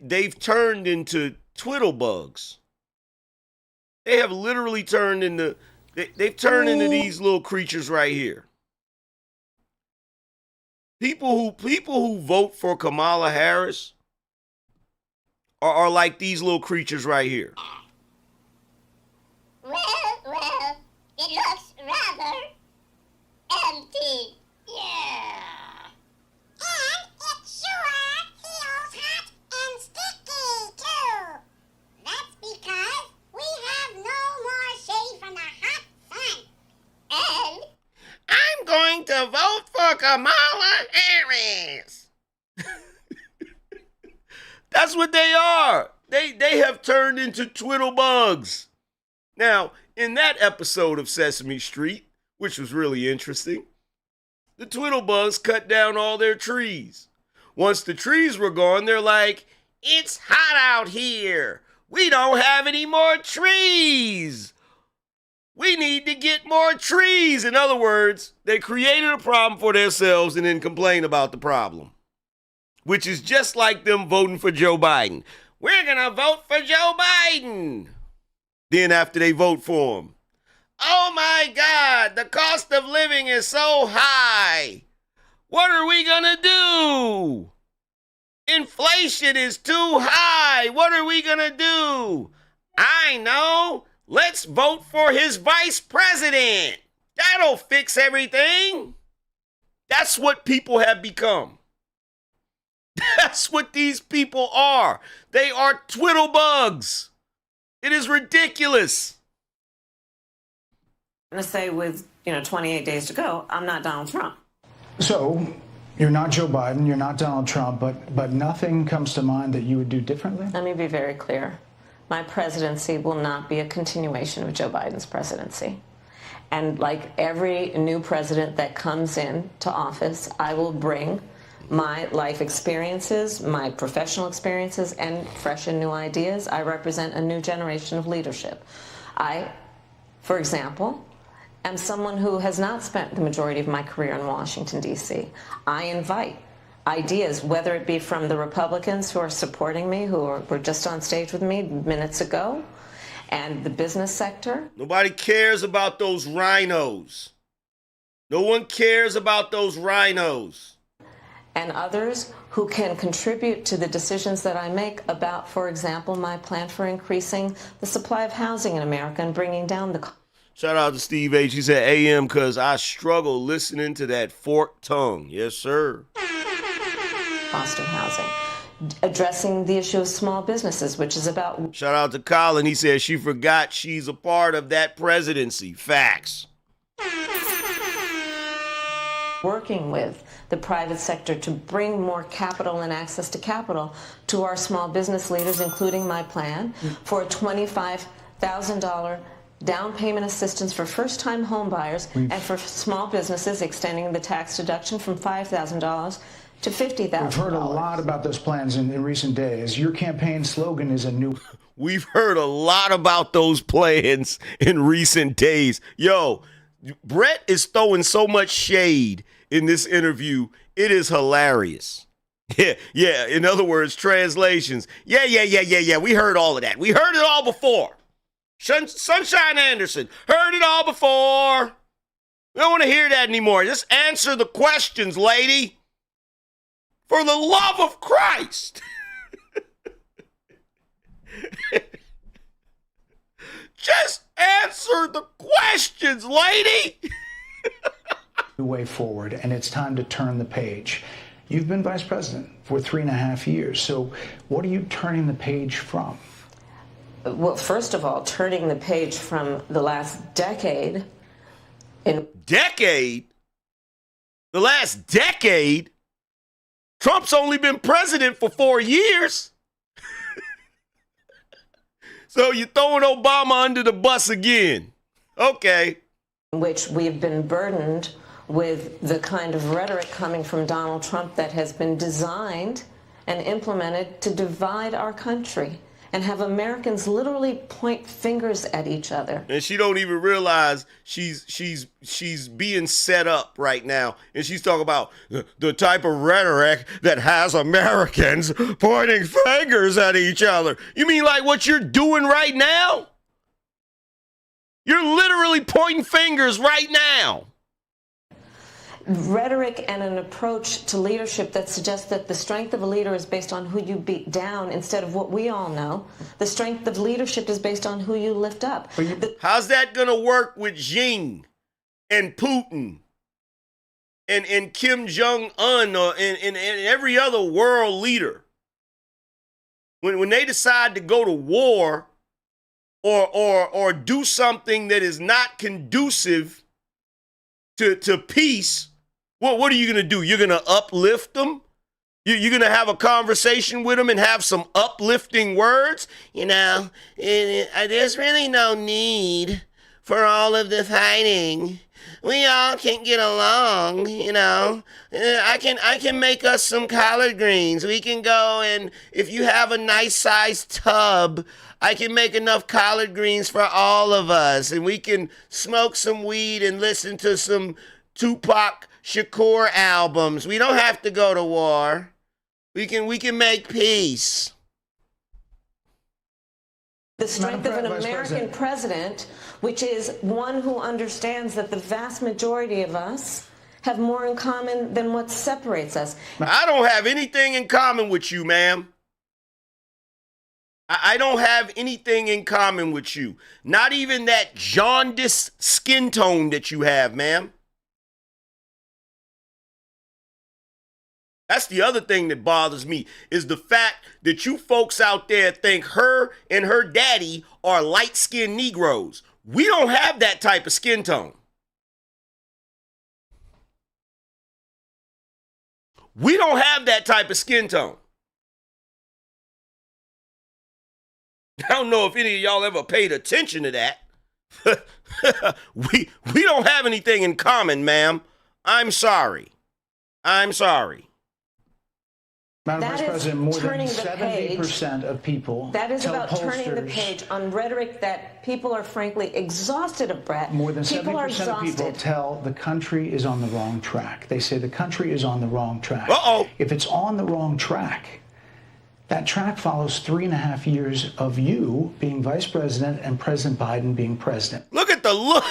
S1: they've turned into twiddle bugs. They have literally turned into they've turned into these little creatures right here. People who vote for Kamala Harris are like these little creatures right here.
S11: Well, it looks rather empty. Yeah. And it sure feels hot and sticky, too. That's because we have no more shade from the hot sun. And
S1: I'm going to vote for Kamala Harris. That's what they are. They have turned into twiddle bugs. Now, in that episode of Sesame Street, which was really interesting, the twiddle bugs cut down all their trees. Once the trees were gone, they're like, it's hot out here. We don't have any more trees. We need to get more trees. In other words, they created a problem for themselves and then complain about the problem, which is just like them voting for Joe Biden. We're going to vote for Joe Biden. Then after they vote for him, oh my God, the cost of living is so high. What are we going to do? Inflation is too high. What are we going to do? I know. Let's vote for his vice president. That'll fix everything. That's what people have become. That's what these people are. They are twiddle bugs. It is ridiculous.
S3: I'm going to say with 28 days to go, I'm not Donald Trump.
S2: So, you're not Joe Biden, you're not Donald Trump, but nothing comes to mind that you would do differently?
S3: Let me be very clear. My presidency will not be a continuation of Joe Biden's presidency. And like every new president that comes in to office, I will bring my life experiences, my professional experiences, and fresh and new ideas. I represent a new generation of leadership. I, for example, am someone who has not spent the majority of my career in Washington, D.C. I invite ideas, whether it be from the Republicans who are supporting me, who were just on stage with me minutes ago, and the business sector.
S1: Nobody cares about those rhinos. No one cares about those rhinos.
S3: And others who can contribute to the decisions that I make about, for example, my plan for increasing the supply of housing in America and bringing down the cost.
S1: Shout out to Steve H. He said, AM, because I struggle listening to that forked tongue. Yes, sir.
S3: Cost of housing. Addressing the issue of small businesses, which is about...
S1: Shout out to Colin. He said she forgot she's a part of that presidency. Facts.
S3: Working with the private sector to bring more capital and access to capital to our small business leaders, including my plan for a $25,000 down payment assistance for first-time home buyers and for small businesses, extending the tax deduction from $5,000 to $50,000.
S2: We've heard a lot about those plans in recent days. Your campaign slogan is a new...
S1: We've heard a lot about those plans in recent days. Yo, Bret is throwing so much shade in this interview. It is hilarious. Yeah. In other words, translations. Yeah. We heard all of that. We heard it all before. Sunshine Anderson, heard it all before. We don't want to hear that anymore. Just answer the questions, lady. For the love of Christ. Just answer the questions, lady.
S2: Way forward, and it's time to turn the page. You've been vice president for 3.5 years, so what are you turning the page from?
S3: Well, first of all, turning the page from the last decade.
S1: Decade? The last decade? Trump's only been president for 4 years. So you're throwing Obama under the bus again. Okay.
S3: In which we've been burdened with the kind of rhetoric coming from Donald Trump that has been designed and implemented to divide our country and have Americans literally point fingers at each other.
S1: And she don't even realize she's being set up right now. And she's talking about the type of rhetoric that has Americans pointing fingers at each other. You mean like what you're doing right now? You're literally pointing fingers right now.
S3: Rhetoric and an approach to leadership that suggests that the strength of a leader is based on who you beat down instead of what we all know. The strength of leadership is based on who you lift up.
S1: How's that going to work with Xi and Putin and Kim Jong-un and every other world leader? When they decide to go to war or do something that is not conducive to peace, well, what are you going to do? You're going to uplift them? You're going to have a conversation with them and have some uplifting words? You know, there's really no need for all of the fighting. We all can get along, you know. I can make us some collard greens. We can go, and if you have a nice sized tub, I can make enough collard greens for all of us, and we can smoke some weed and listen to some Tupac Shakur albums. We don't have to go to war. We can make peace.
S3: The strength of an American president, which is one who understands that the vast majority of us have more in common than what separates us.
S1: I don't have anything in common with you, ma'am. I don't have anything in common with you. Not even that jaundiced skin tone that you have, ma'am. That's the other thing that bothers me, is the fact that you folks out there think her and her daddy are light-skinned Negroes. We don't have that type of skin tone. We don't have that type of skin tone. I don't know if any of y'all ever paid attention to that. we don't have anything in common, ma'am. I'm sorry. I'm sorry.
S2: Madam Vice President, more than 70% of people
S3: that is
S2: tell
S3: about turning the page on rhetoric that people are frankly exhausted of, Bret.
S2: More than 70% of people tell the country is on the wrong track. They say the country is on the wrong track.
S1: Uh-oh.
S2: If it's on the wrong track, that track follows 3.5 years of you being vice president and President Biden being president.
S1: Look at the look.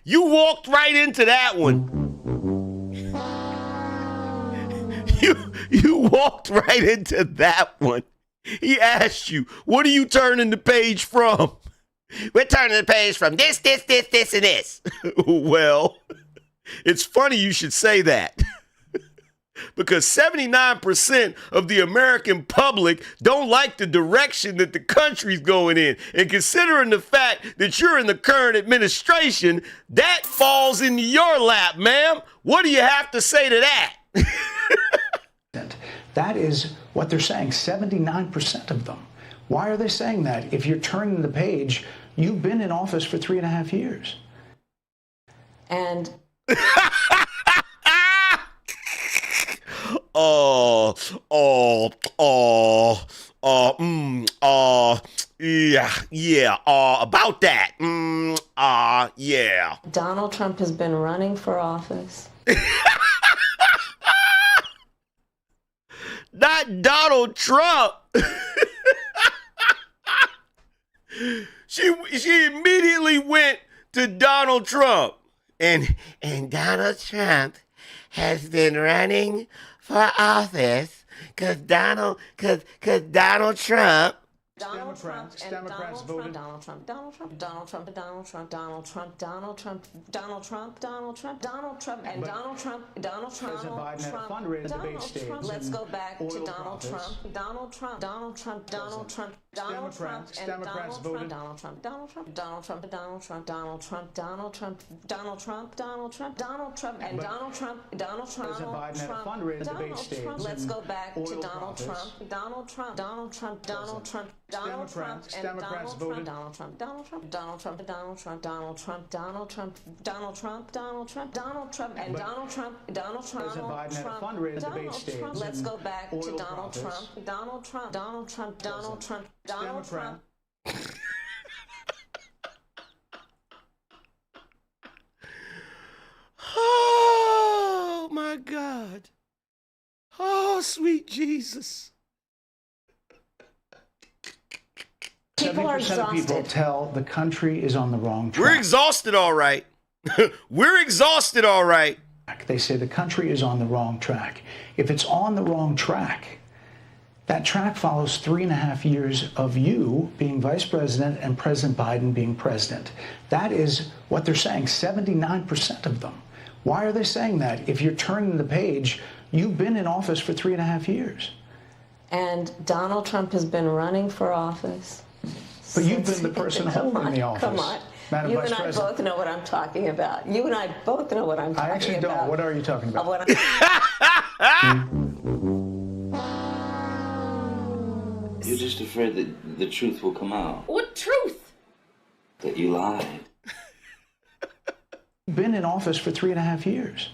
S1: You walked right into that one. You walked right into that one. He asked you, what are you turning the page from? We're turning the page from this, and this. Well, it's funny you should say that. Because 79% of the American public don't like the direction that the country's going in. And considering the fact that you're in the current administration, that falls into your lap, ma'am. What do you have to say to that?
S2: That is what they're saying, 79% of them. Why are they saying that? If you're turning the page, you've been in office for 3.5 years.
S3: And...
S1: about that. Yeah.
S3: Donald Trump has been running for office
S1: not Donald Trump. She immediately went to Donald Trump. And Donald Trump has been running for office because Donald Trump.
S3: Donald Trump and
S2: Democrats voted.
S3: Donald Trump, Donald Trump, Donald Trump, Donald Trump, Donald Trump, Donald Trump, Donald Trump, Donald Trump, Donald Trump, and Donald Trump, Donald Trump,
S2: President Biden had a fundraiser debate stage.
S3: Let's go back to
S2: oil
S3: Donald
S2: profits.
S3: Trump, Donald Trump, Donald Trump, Donald Trump, Donald Trump, and
S2: Democrats voted.
S3: Donald Trump, Donald Trump, Donald Trump, Donald Trump, Donald Trump, Donald Trump, Donald Trump, Donald Trump, Donald Trump, and Donald Trump, Donald Trump,
S2: President Biden had a fundraiser debate stage.
S3: Let's go back to
S2: oil
S3: Donald
S2: profits.
S3: Trump, Donald Trump, Donald Trump, Donald Trump, Donald Trump, and
S2: Democrats voted.
S3: Donald Trump, Donald Trump, Donald Trump, Donald Trump, Donald Trump, Donald Trump, Donald Trump, Donald Trump, Donald Trump, and Donald Trump, Donald Trump,
S2: President Biden had a fundraiser debate stage.
S3: Let's go back to
S2: oil
S3: Donald
S2: profits.
S3: Trump, Donald Trump, Donald Trump, Donald Trump, Donald Trump.
S1: Oh my God. Oh, sweet Jesus.
S3: People are
S2: 70% of people
S3: exhausted.
S2: tell the country is on the wrong track.
S1: We're exhausted, all right. We're exhausted, all right.
S2: They say the country is on the wrong track. If it's on the wrong track, that track follows 3.5 years of you being vice president and President Biden being president. That is what they're saying, 79% of them. Why are they saying that? If you're turning the page, you've been in office for 3.5 years.
S3: And Donald Trump has been running for office.
S2: But you've been the person holding the office.
S3: Come on.
S2: Madam
S3: You
S2: Vice
S3: and I
S2: President.
S3: both know what I'm talking about. You and I both know what I'm talking about.
S2: I actually don't. What are you talking about?
S3: What
S12: You're just afraid that the truth will come out.
S5: What truth?
S12: That you lied.
S2: You've been in office for 3.5 years.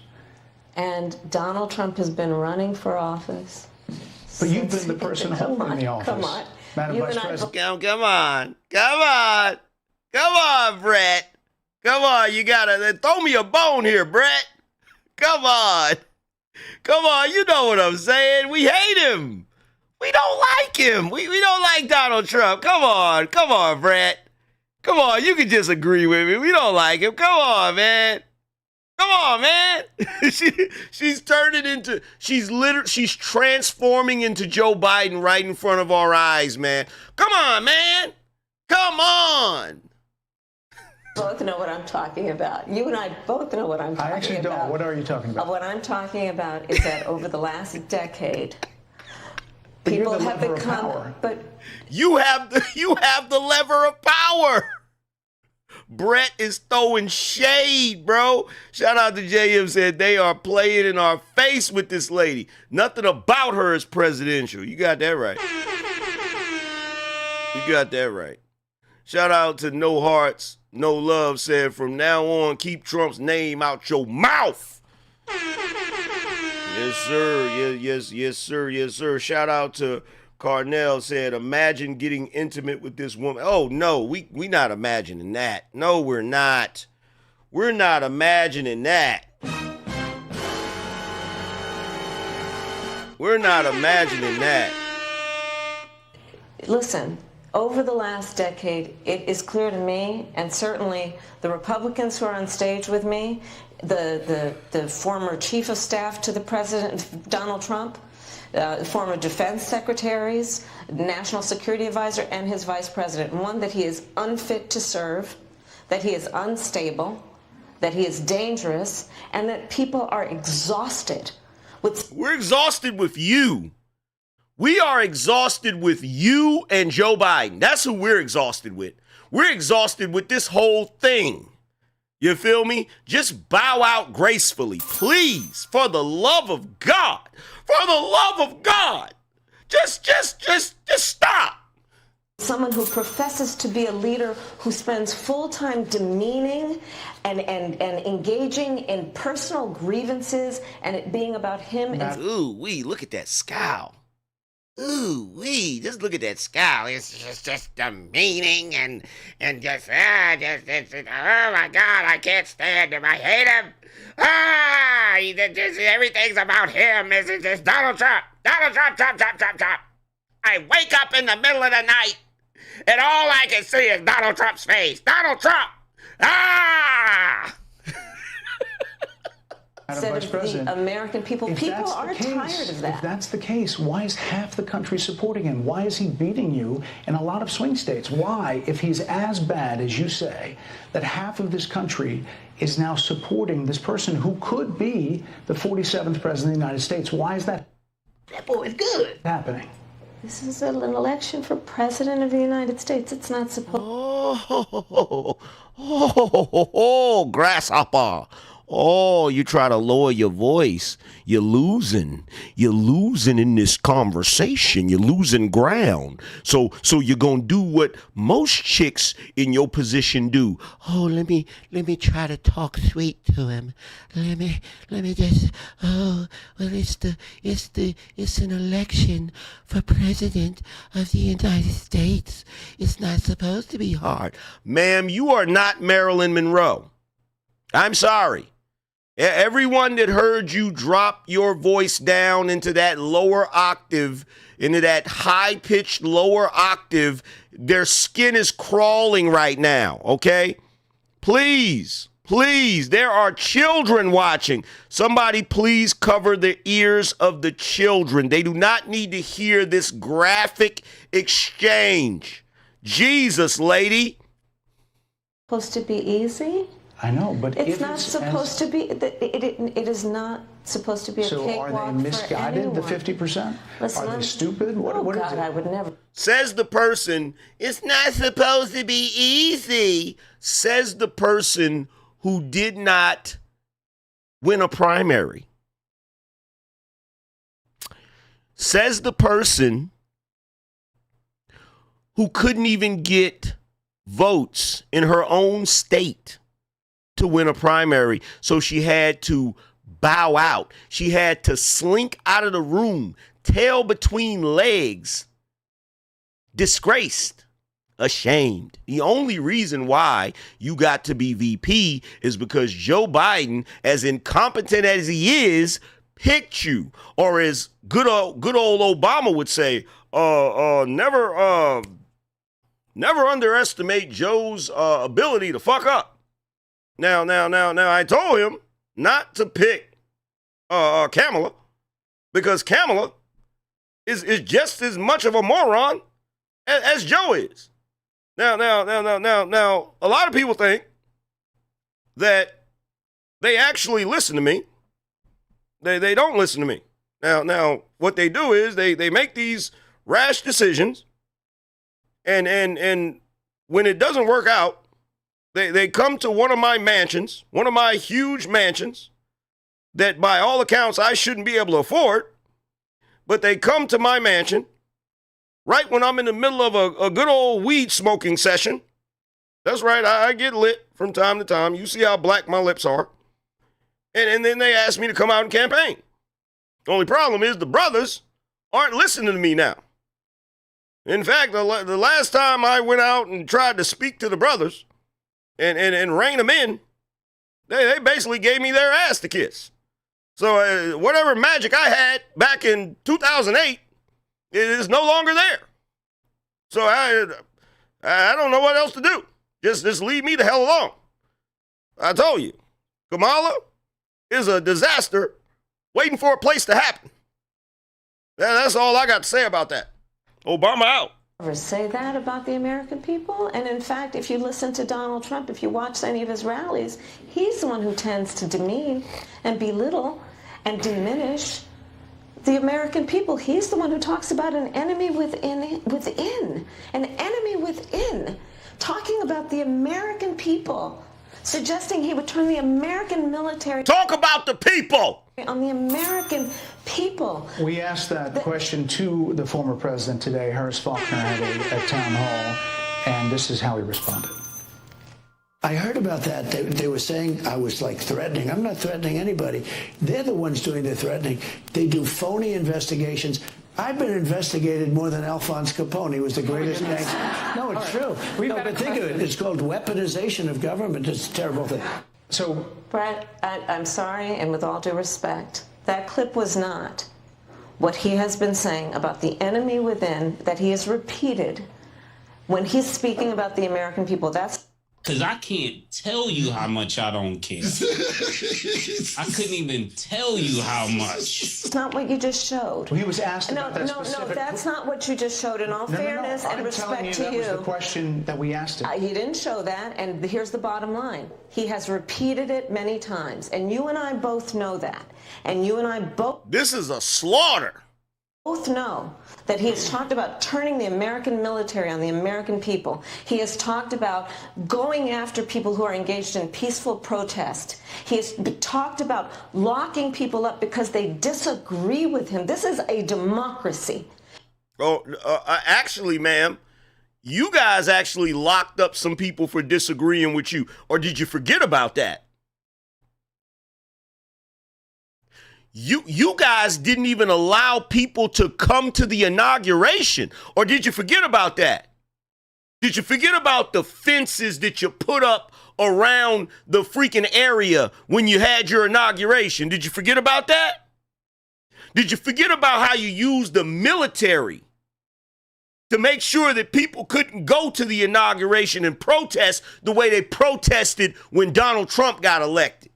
S3: And Donald Trump has been running for office.
S2: But you've been the person holding the office.
S3: Come on.
S2: Madam
S3: You
S2: Vice
S3: and I
S2: President.
S1: Come on, Bret. Come on, you gotta throw me a bone here, Bret. Come on, you know what I'm saying. We hate him. We don't like him. We don't like Donald Trump. Come on, Bret. Come on, you can just agree with me. We don't like him. Come on, man. She's turning into, she's transforming into Joe Biden right in front of our eyes, man. Come on, man. Come on.
S3: both know what I'm talking about. You and I both know what I'm talking about.
S2: I actually don't. What are you talking about?
S3: What I'm talking about is that over the last decade,
S2: But you're
S3: people
S2: the
S3: have
S2: lever of
S3: become,
S2: power.
S3: but
S1: You have the lever of power. Bret is throwing shade, bro. Shout out to JM, said they are playing in our face with this lady. Nothing about her is presidential. You got that right. Shout out to No Hearts, No Love, said from now on, keep Trump's name out your mouth. Yes, sir. Yes, sir. Shout out to Carnell, said, imagine getting intimate with this woman. Oh, no, we not imagining that. No, we're not. We're not imagining that. We're not imagining that.
S3: listen, over the last decade, it is clear to me, and certainly the Republicans who are on stage with me, the former chief of staff to the president, Donald Trump, former defense secretaries, national security advisor, and his vice president. One, that he is unfit to serve, that he is unstable, that he is dangerous, and that people are exhausted.
S1: We're exhausted with you. We are exhausted with you and Joe Biden. That's who we're exhausted with. We're exhausted with this whole thing. You feel me? Just bow out gracefully, please, for the love of God. For the love of God. Just stop.
S3: Someone who professes to be a leader who spends full time demeaning and engaging in personal grievances and it being about him.
S1: Ooh, look at that scowl. Ooh, just look at that scowl. It's just demeaning and just, oh my God, I can't stand him. I hate him. Everything's about him. It's just Donald Trump. Donald Trump, Trump, Trump, Trump, Trump. I wake up in the middle of the night, and all I can see is Donald Trump's face. Donald Trump! Ah!
S2: Madam Vice President,
S3: the American people are tired of that.
S2: If that's the case, why is half the country supporting him? Why is he beating you in a lot of swing states? Why, if he's as bad as you say, that half of this country is now supporting this person who could be the 47th president of the United States? Why is that?
S7: That boy is good.
S2: Happening.
S3: This is an election for president of the United States. It's not supposed.
S1: Grasshopper. Oh, you try to lower your voice. You're losing. You're losing in this conversation. You're losing ground. So you're going to do what most chicks in your position do. Oh, let me try to talk sweet to him. Let me just, oh, well, it's an election for president of the United States. It's not supposed to be hard. Ma'am, you are not Marilyn Monroe. I'm sorry. Everyone that heard you drop your voice down into that lower octave, into that high-pitched lower octave, their skin is crawling right now, okay? Please, there are children watching. Somebody please cover the ears of the children. They do not need to hear this graphic exchange. Jesus, lady.
S3: Supposed to be easy?
S2: I know, but
S3: it's not supposed to be. It is not supposed to be a cakewalk.
S2: So are they misguided, the 50%? Are they stupid? What is it?
S3: I would never.
S1: Says the person, it's not supposed to be easy. Says the person who did not win a primary. Says the person who couldn't even get votes in her own state to win a primary, so she had to bow out. She had to slink out of the room, tail between legs, disgraced, ashamed. The only reason why you got to be VP is because Joe Biden, as incompetent as he is, picked you. Or as good old Obama would say, never underestimate Joe's ability to fuck up. Now, I told him not to pick Kamala, because Kamala is just as much of a moron as Joe is. Now, a lot of people think that they actually listen to me. They don't listen to me. Now, what they do is they make these rash decisions, and when it doesn't work out, they come to one of my mansions, one of my huge mansions, that by all accounts I shouldn't be able to afford, but they come to my mansion right when I'm in the middle of a good old weed smoking session. That's right, I get lit from time to time. You see how black my lips are. And then they ask me to come out and campaign. The only problem is the brothers aren't listening to me now. In fact, the last time I went out and tried to speak to the brothers and rein them in, they basically gave me their ass to kiss. So whatever magic I had back in 2008, it is no longer there. So I don't know what else to do. Just leave me the hell alone. I told you, Kamala is a disaster waiting for a place to happen. That's all I got to say about that. Obama out.
S3: Ever say that about the American people? And in fact, if you listen to Donald Trump, if you watch any of his rallies, he's the one who tends to demean and belittle and diminish the American people. He's the one who talks about an enemy within, an enemy within, talking about the American people, suggesting he would turn the American military.
S1: Talk about the people!
S3: On the American people.
S2: We asked that question to the former president today. Harris Faulkner at a town hall, and this is how he responded.
S13: I heard about that. They were saying I was like threatening. I'm not threatening anybody. They're the ones doing the threatening. They do phony investigations. I've been investigated more than Alphonse Capone. He was the greatest gangster. No, it's true. No, but think of it. It's called weaponization of government. It's a terrible thing.
S2: So,
S3: Bret, I'm sorry, and with all due respect, that clip was not what he has been saying about the enemy within, that he has repeated when he's speaking about the American people. That's
S14: because I can't tell you how much I don't care. I couldn't even tell you how much.
S3: It's not what you just showed.
S2: Well, he was asked about that
S3: No,
S2: specific...
S3: that's not what you just showed. In all fairness and respect to you,
S2: that was the question that we asked him.
S3: He didn't show that, and here's the bottom line. He has repeated it many times, and you and I both know that. And you and I both...
S1: This is a slaughter.
S3: Both know that he has talked about turning the American military on the American people. He has talked about going after people who are engaged in peaceful protest. He has talked about locking people up because they disagree with him. This is a democracy.
S1: Oh, actually, ma'am, you guys actually locked up some people for disagreeing with you. Or did you forget about that? You guys didn't even allow people to come to the inauguration. Or did you forget about that? Did you forget about the fences that you put up around the freaking area when you had your inauguration? Did you forget about that? Did you forget about how you used the military to make sure that people couldn't go to the inauguration and protest the way they protested when Donald Trump got elected?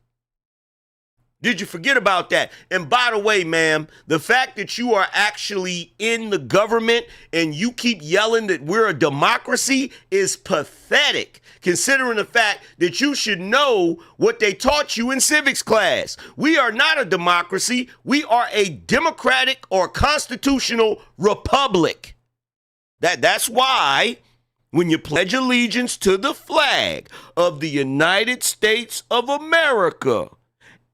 S1: Did you forget about that? And by the way, ma'am, the fact that you are actually in the government and you keep yelling that we're a democracy is pathetic, considering the fact that you should know what they taught you in civics class. We are not a democracy. We are a democratic or constitutional republic. That's why when you pledge allegiance to the flag of the United States of America,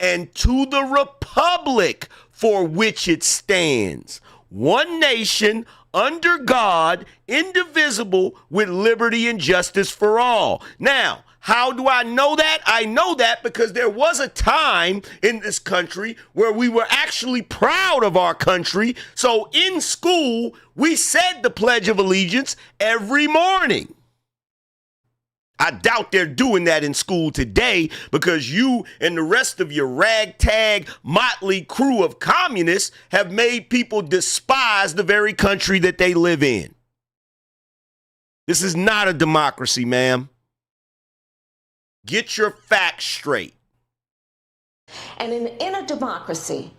S1: and to the republic for which it stands, one nation, under God, indivisible, with liberty and justice for all. Now, how do I know that? I know that because there was a time in this country where we were actually proud of our country. So in school, we said the Pledge of Allegiance every morning. I doubt they're doing that in school today because you and the rest of your ragtag, motley crew of communists have made people despise the very country that they live in. This is not a democracy, ma'am. Get your facts straight.
S3: And in a democracy,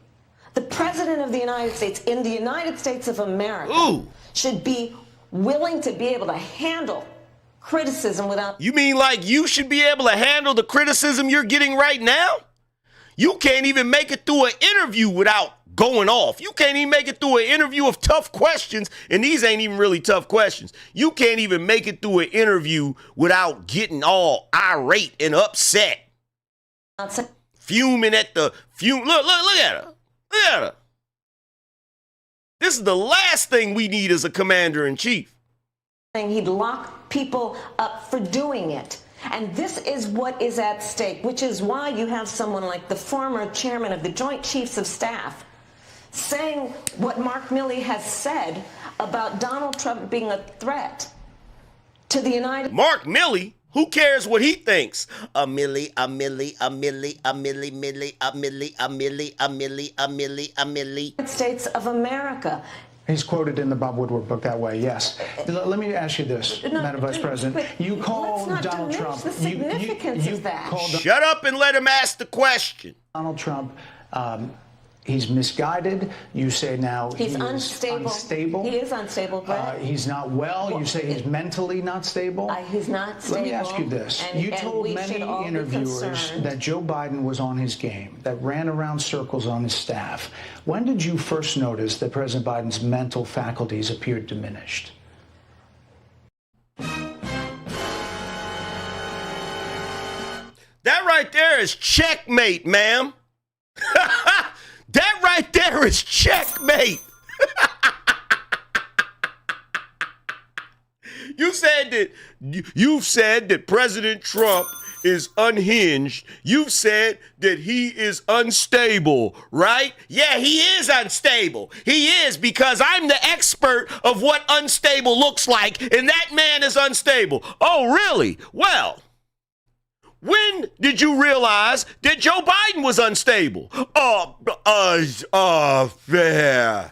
S3: the President of the United States, in the United States of America, should be willing to be able to handle criticism without...
S1: You mean like you should be able to handle the criticism you're getting right now? You can't even make it through an interview without going off. You can't even make it through an interview of tough questions, and these ain't even really tough questions. You can't even make it through an interview without getting all irate and upset. Fuming at the fume. Look at her. Look at her. This is the last thing we need as a commander-in-chief.
S3: He'd lock people up for doing it. And this is what is at stake, which is why you have someone like the former chairman of the Joint Chiefs of Staff saying what Mark Milley has said about Donald Trump being a threat to the United...
S1: Mark Milley? Who cares what he thinks?
S3: United States of America.
S2: He's quoted in the Bob Woodward book that way, yes. Let me ask you this, Madam Vice President. You call Donald Trump...
S3: The significance of that.
S1: Shut up and let him ask the question.
S2: Donald Trump, he's misguided. You say now
S3: he's unstable. He is unstable, Bret.
S2: He's not well. You say he's mentally not stable.
S3: He's not stable.
S2: Let me ask you this. You told many interviewers that Joe Biden was on his game, that ran around circles on his staff. When did you first notice that President Biden's mental faculties appeared diminished?
S1: That right there is checkmate, ma'am. That right there is checkmate. You've said that President Trump is unhinged. You've said that he is unstable, right? Yeah, he is unstable. He is, because I'm the expert of what unstable looks like, and that man is unstable. Oh, really? Well, when did you realize that Joe Biden was unstable? Yeah.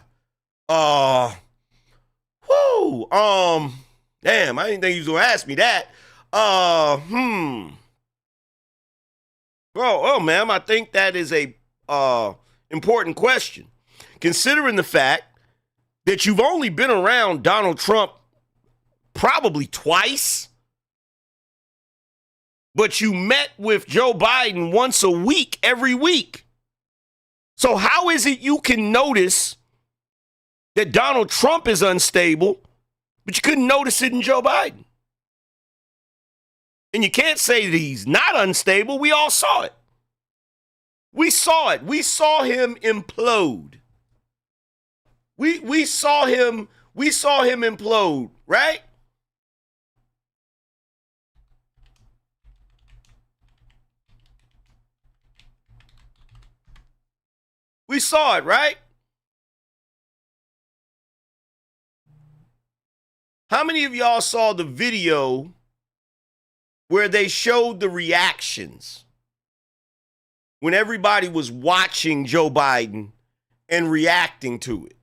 S1: Damn, I didn't think you was gonna ask me that. Well, ma'am, I think that is a important question, considering the fact that you've only been around Donald Trump probably twice, but you met with Joe Biden once a week, every week. So how is it you can notice that Donald Trump is unstable, but you couldn't notice it in Joe Biden? And you can't say that he's not unstable. We all saw it. We saw it. We saw him implode. We saw him implode, right? We saw it, right? How many of y'all saw the video where they showed the reactions when everybody was watching Joe Biden and reacting to it?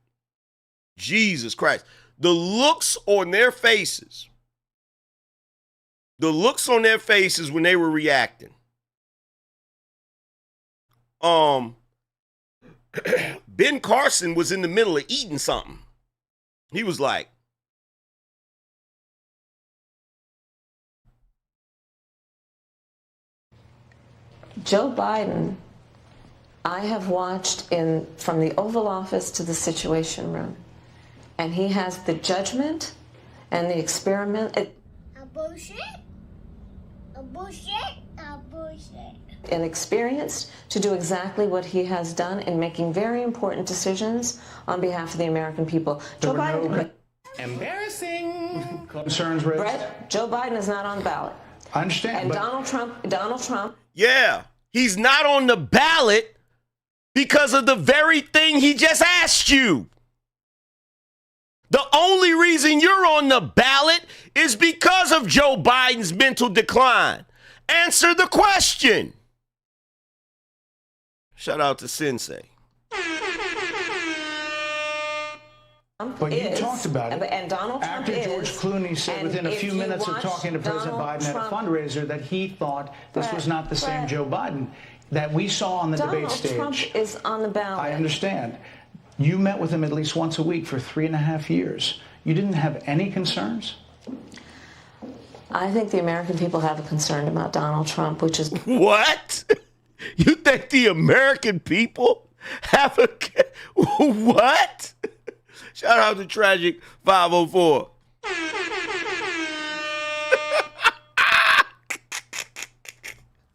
S1: Jesus Christ. The looks on their faces when they were reacting. Ben Carson was in the middle of eating something. He was like,
S3: Joe Biden, I have watched from the Oval Office to the Situation Room, and he has the judgment and the experiment.
S11: A bullshit? A bullshit? A bullshit.
S3: And experienced to do exactly what he has done in making very important decisions on behalf of the American people. Joe Biden.
S2: Embarrassing. Concerns raised.
S3: Bret, Joe Biden is not on the ballot.
S2: I understand.
S3: And Donald Trump.
S1: Yeah, he's not on the ballot because of the very thing he just asked you. The only reason you're on the ballot is because of Joe Biden's mental decline. Answer the question. Shout out to Sensei.
S2: But you talked about it.
S3: And Donald Trump
S2: after George Clooney said within a few minutes of talking to President Biden at a fundraiser that he thought this was not the same Joe Biden that we saw on the debate stage.
S3: Donald Trump is on the ballot.
S2: I understand. You met with him at least once a week for 3.5 years. You didn't have any concerns?
S3: I think the American people have a concern about Donald Trump, which is...
S1: What? You think the American people have a... What? Shout out to Tragic 504.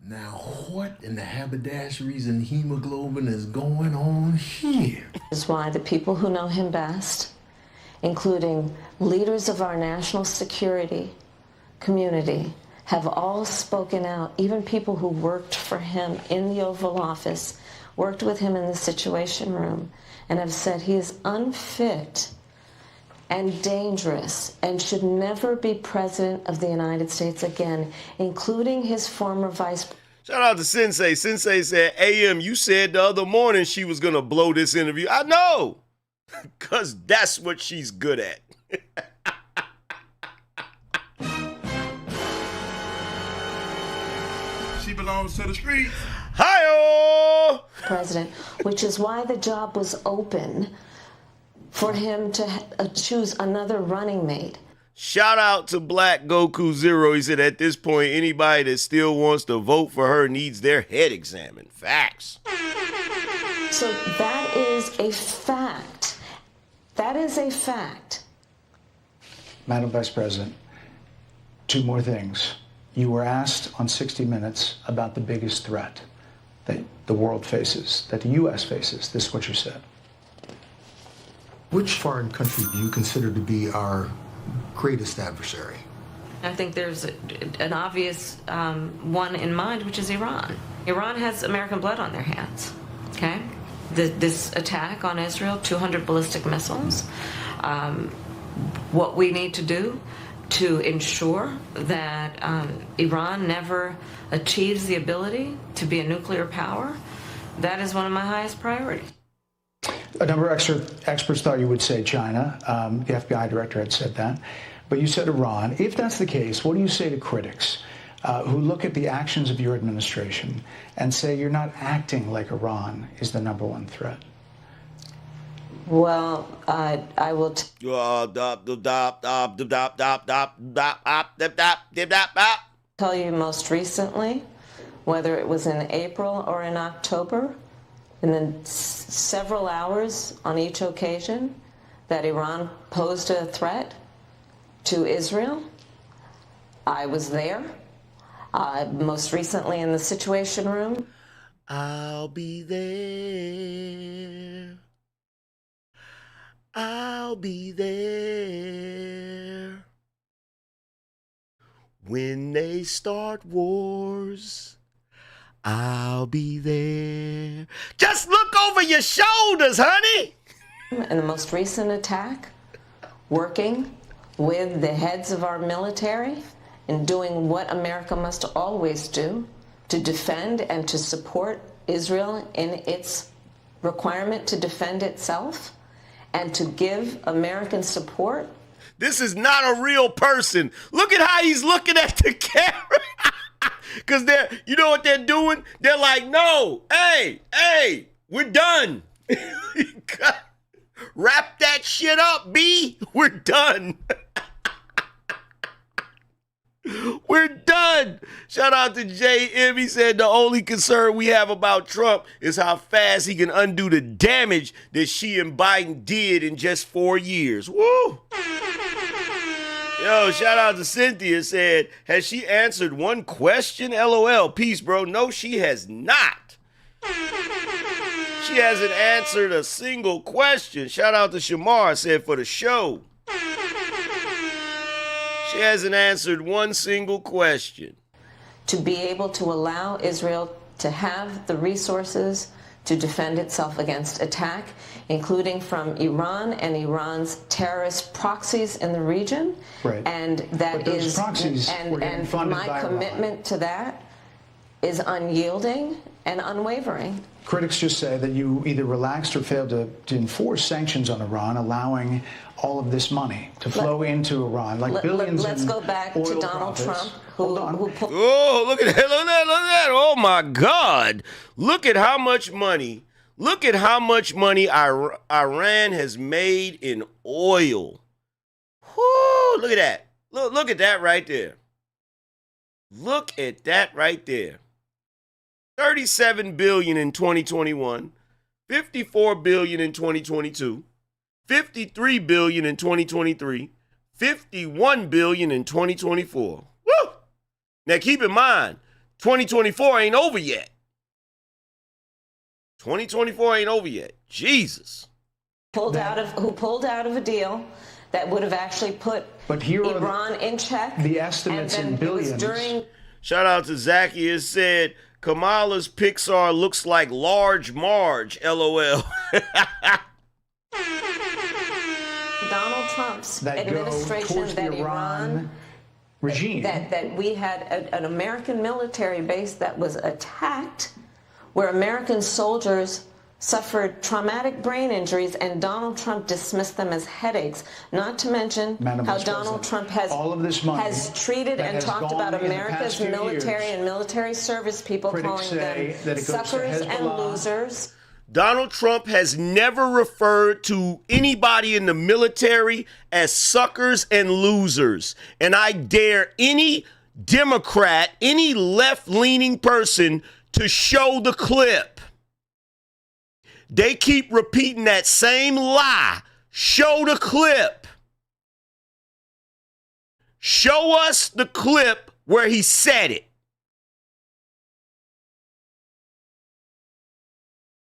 S6: Now, what in the haberdasheries and hemoglobin is going on here?
S3: This is why the people who know him best, including leaders of our national security community, have all spoken out. Even people who worked for him in the Oval Office, worked with him in the Situation Room, and have said he is unfit and dangerous and should never be president of the United States again, including his former vice president.
S1: Shout out to Sensei. Sensei said, AM, you said the other morning she was going to blow this interview. I know, because that's what she's good at.
S4: She belongs to the streets.
S1: Hi-oh!
S3: President, which is why the job was open for him to choose another running mate.
S1: Shout out to Black Goku Zero. He said, at this point, anybody that still wants to vote for her needs their head examined. Facts.
S3: So that is a fact. That is a fact.
S2: Madam Vice President, 2 more things. You were asked on 60 Minutes about the biggest threat that the world faces, that the U.S. faces. This is what you said.
S6: Which foreign country do you consider to be our greatest adversary?
S15: I think there's an obvious one in mind, which is Iran. Iran has American blood on their hands, okay? This attack on Israel, 200 ballistic missiles. What we need to do to ensure that Iran never achieves the ability to be a nuclear power, that is one of my highest priorities.
S2: A number of experts thought you would say China. The FBI director had said that. But you said Iran. If that's the case, what do you say to critics who look at the actions of your administration and say you're not acting like Iran is the number one threat?
S3: Well, I will tell you most recently, whether it was in April or in October, and then several hours on each occasion, that Iran posed a threat to Israel. I was there, most recently in the Situation Room.
S1: I'll be there. I'll be there. When they start wars, I'll be there. Just look over your shoulders, honey.
S3: In the most recent attack, working with the heads of our military and doing what America must always do to defend and to support Israel in its requirement to defend itself and to give American support.
S1: This is not a real person. Look at how he's looking at the camera. Because you know what they're doing? They're like, no, hey, we're done. Wrap that shit up, B. We're done. We're done. Shout out to JM. He said the only concern we have about Trump is how fast he can undo the damage that she and Biden did in just 4 years. Woo! Yo, shout out to Cynthia, said, has she answered one question? LOL. Peace, bro. No, she has not. She hasn't answered a single question. Shout out to Shamar, said, for the show. She hasn't answered one single question.
S3: To be able to allow Israel to have the resources to defend itself against attack, including from Iran and Iran's terrorist proxies in the region.
S2: Right.
S3: And that is, and my commitment to that is unyielding and unwavering.
S2: Critics just say that you either relaxed or failed to enforce sanctions on Iran, allowing all of this money to flow into Iran, like billions.
S3: Let's go back to Donald Trump, who
S1: oh, look at that! Oh my God! Look at how much money! Look at how much money Iran has made in oil. Whoo! Look at that! Look at that right there. Look at that right there. $37 billion in 2021, $54 billion in 2022, $53 billion in 2023, $51 billion in 2024. Woo! Now keep in mind, 2024 ain't over yet. 2024 ain't over yet. Jesus.
S3: Who pulled out of a deal that would have actually put Iran in check.
S2: The estimates in billions.
S1: Shout out to Zacchaeus, said, Kamala's Pixar looks like Large Marge, LOL.
S3: Donald Trump's administration, that Iran regime, that we had an American military base that was attacked, where American soldiers suffered traumatic brain injuries, and Donald Trump dismissed them as headaches, not to mention how Donald Trump has treated and talked about America's military and military service people, calling them suckers and losers.
S1: Donald Trump has never referred to anybody in the military as suckers and losers. And I dare any Democrat, any left-leaning person to show the clip. They keep repeating that same lie. Show the clip. Show us the clip where he said it.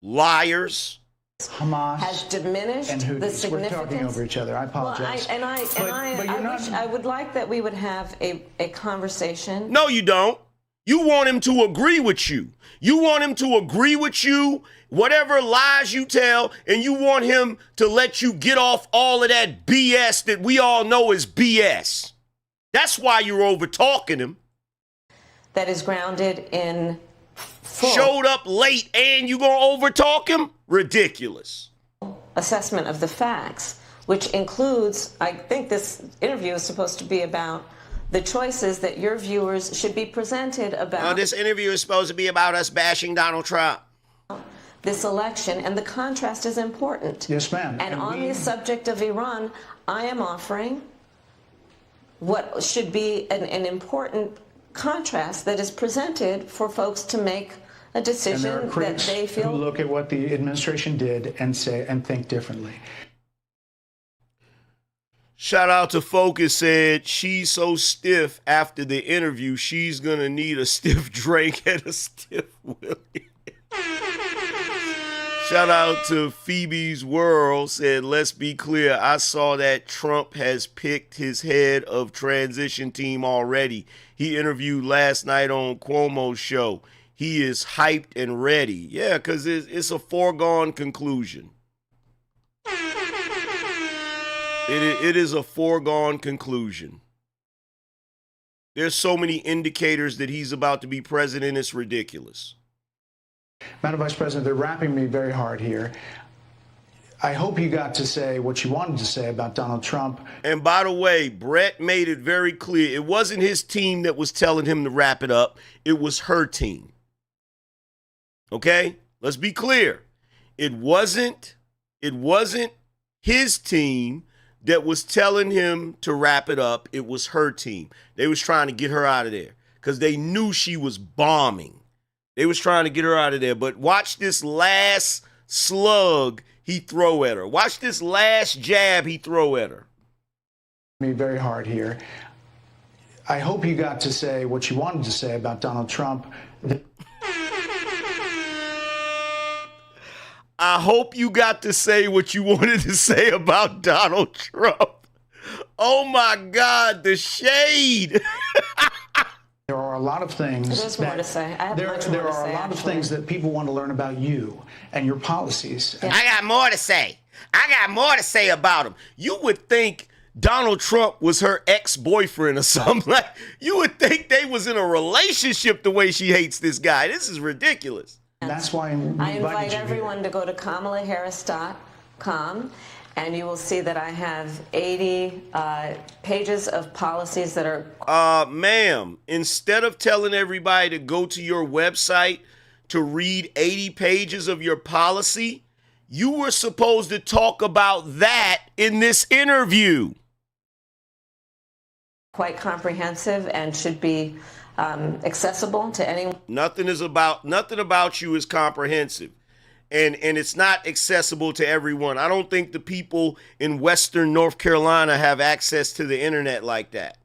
S1: Liars.
S2: Hamas
S3: has diminished
S2: and
S3: the significance.
S2: We're talking over each other. I apologize.
S3: I would like that we would have a conversation.
S1: No, you don't. You want him to agree with you. You want him to agree with you, whatever lies you tell, and you want him to let you get off all of that BS that we all know is BS. That's why you're over talking him.
S3: That is grounded in full.
S1: Showed up late and you gonna over talk him? Ridiculous.
S3: assessment of the facts, which includes, I think this interview is supposed to be about the choices that your viewers should be presented about.
S1: Now, this interview is supposed to be about us bashing Donald Trump.
S3: This election, and the contrast is important.
S2: Yes, ma'am.
S3: And on the subject of Iran, I am offering what should be an important contrast that is presented for folks to make a decision
S2: and there are critics
S3: that they feel.
S2: Who look at what the administration did and say and think differently.
S1: Shout out to Focus said she's so stiff after the interview, she's going to need a stiff drink and a stiff willy. Shout out to Phoebe's World said, let's be clear. I saw that Trump has picked his head of transition team already. He interviewed last night on Cuomo's show. He is hyped and ready. Yeah, because it's a foregone conclusion. It is a foregone conclusion. There's so many indicators that he's about to be president, it's ridiculous.
S2: Madam Vice President, they're wrapping me very hard here. I hope you got to say what you wanted to say about Donald Trump.
S1: And by the way, Bret made it very clear. It wasn't his team that was telling him to wrap it up. It was her team. Okay? Let's be clear. It wasn't his team that was telling him to wrap it up. It was her team. They was trying to get her out of there because they knew she was bombing. They was trying to get her out of there. But watch this last slug he throw at her. Watch this last jab he throw at her.
S2: Me very hard here. I hope you got to say what you wanted to say about Donald Trump.
S1: I hope you got to say what you wanted to say about Donald Trump. Oh my God, the shade.
S2: There are a lot of things.
S3: There's more to say. I have much more
S2: there
S3: to
S2: are
S3: say,
S2: a lot of
S3: actually.
S2: things that people want to learn about you and your policies.
S1: I got more to say. I got more to say about him. You would think Donald Trump was her ex-boyfriend or something. Like, you would think they was in a relationship the way she hates this guy. This is ridiculous.
S2: That's why
S3: I invite everyone to go to KamalaHarris.com, and you will see that I have 80 pages of policies that are...
S1: Ma'am, instead of telling everybody to go to your website to read 80 pages of your policy, you were supposed to talk about that in this interview.
S3: quite comprehensive and should be accessible to anyone.
S1: Nothing about you is comprehensive. And it's not accessible to everyone. I don't think the people in Western North Carolina have access to the internet like that.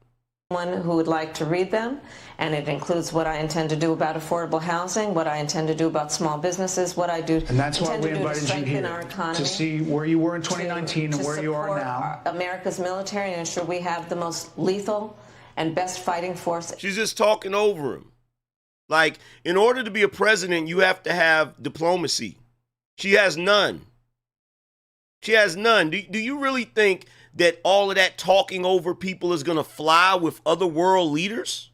S3: Anyone who would like to read them, and it includes what I intend to do about affordable housing, what I intend to do about small businesses, what I do.
S2: And that's why we
S3: intend to do to
S2: invited you
S3: strengthen
S2: here,
S3: our economy,
S2: to see where you were in 2019 and where you are now.
S3: America's military and ensure we have the most lethal and best fighting force.
S1: She's just talking over him. Like, in order to be a president, you have to have diplomacy. She has none. She has none. Do you really think that all of that talking over people is going to fly with other world leaders?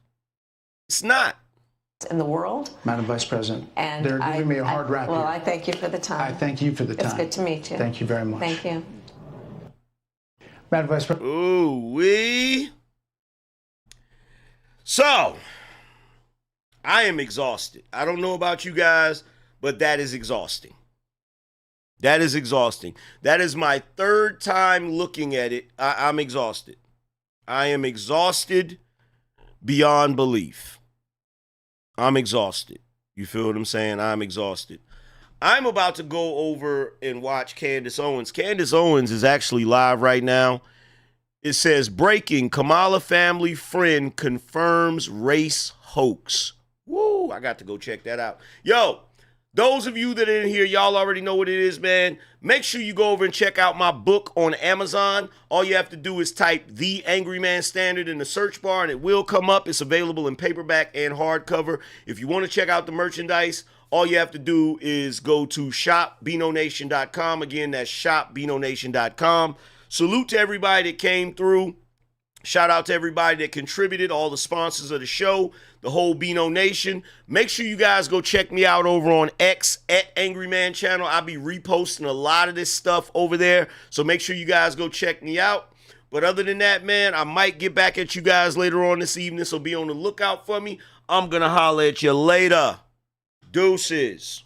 S1: It's not.
S3: In the world.
S2: Madam Vice President,
S3: And
S2: they're giving me a hard rap
S3: Well,
S2: here.
S3: I thank you for the time.
S2: I thank you for the time.
S3: It's good to meet you.
S2: Thank you very much.
S3: Thank you.
S2: Madam Vice President.
S1: Ooh-wee. So, I am exhausted. I don't know about you guys, but that is exhausting. That is exhausting. That is my third time looking at it. I'm exhausted. I am exhausted beyond belief. I'm exhausted. You feel what I'm saying? I'm exhausted. I'm about to go over and watch Candace Owens. Candace Owens is actually live right now. It says, breaking, Kamala family friend confirms race hoax. Woo, I got to go check that out. Yo, those of you that are in here, y'all already know what it is, man. Make sure you go over and check out my book on Amazon. All you have to do is type The Angryman Standard in the search bar, and it will come up. It's available in paperback and hardcover. If you want to check out the merchandise, all you have to do is go to shop.BINONation.com. Again, that's shop.BINONation.com. Salute to everybody that came through. Shout out to everybody that contributed, all the sponsors of the show, the whole BINO Nation. Make sure you guys go check me out over on X at Angryman channel. I'll be reposting a lot of this stuff over there. So make sure you guys go check me out. But other than that, man, I might get back at you guys later on this evening. So be on the lookout for me. I'm going to holler at you later. Deuces.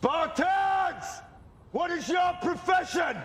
S16: Spartans! What is your profession?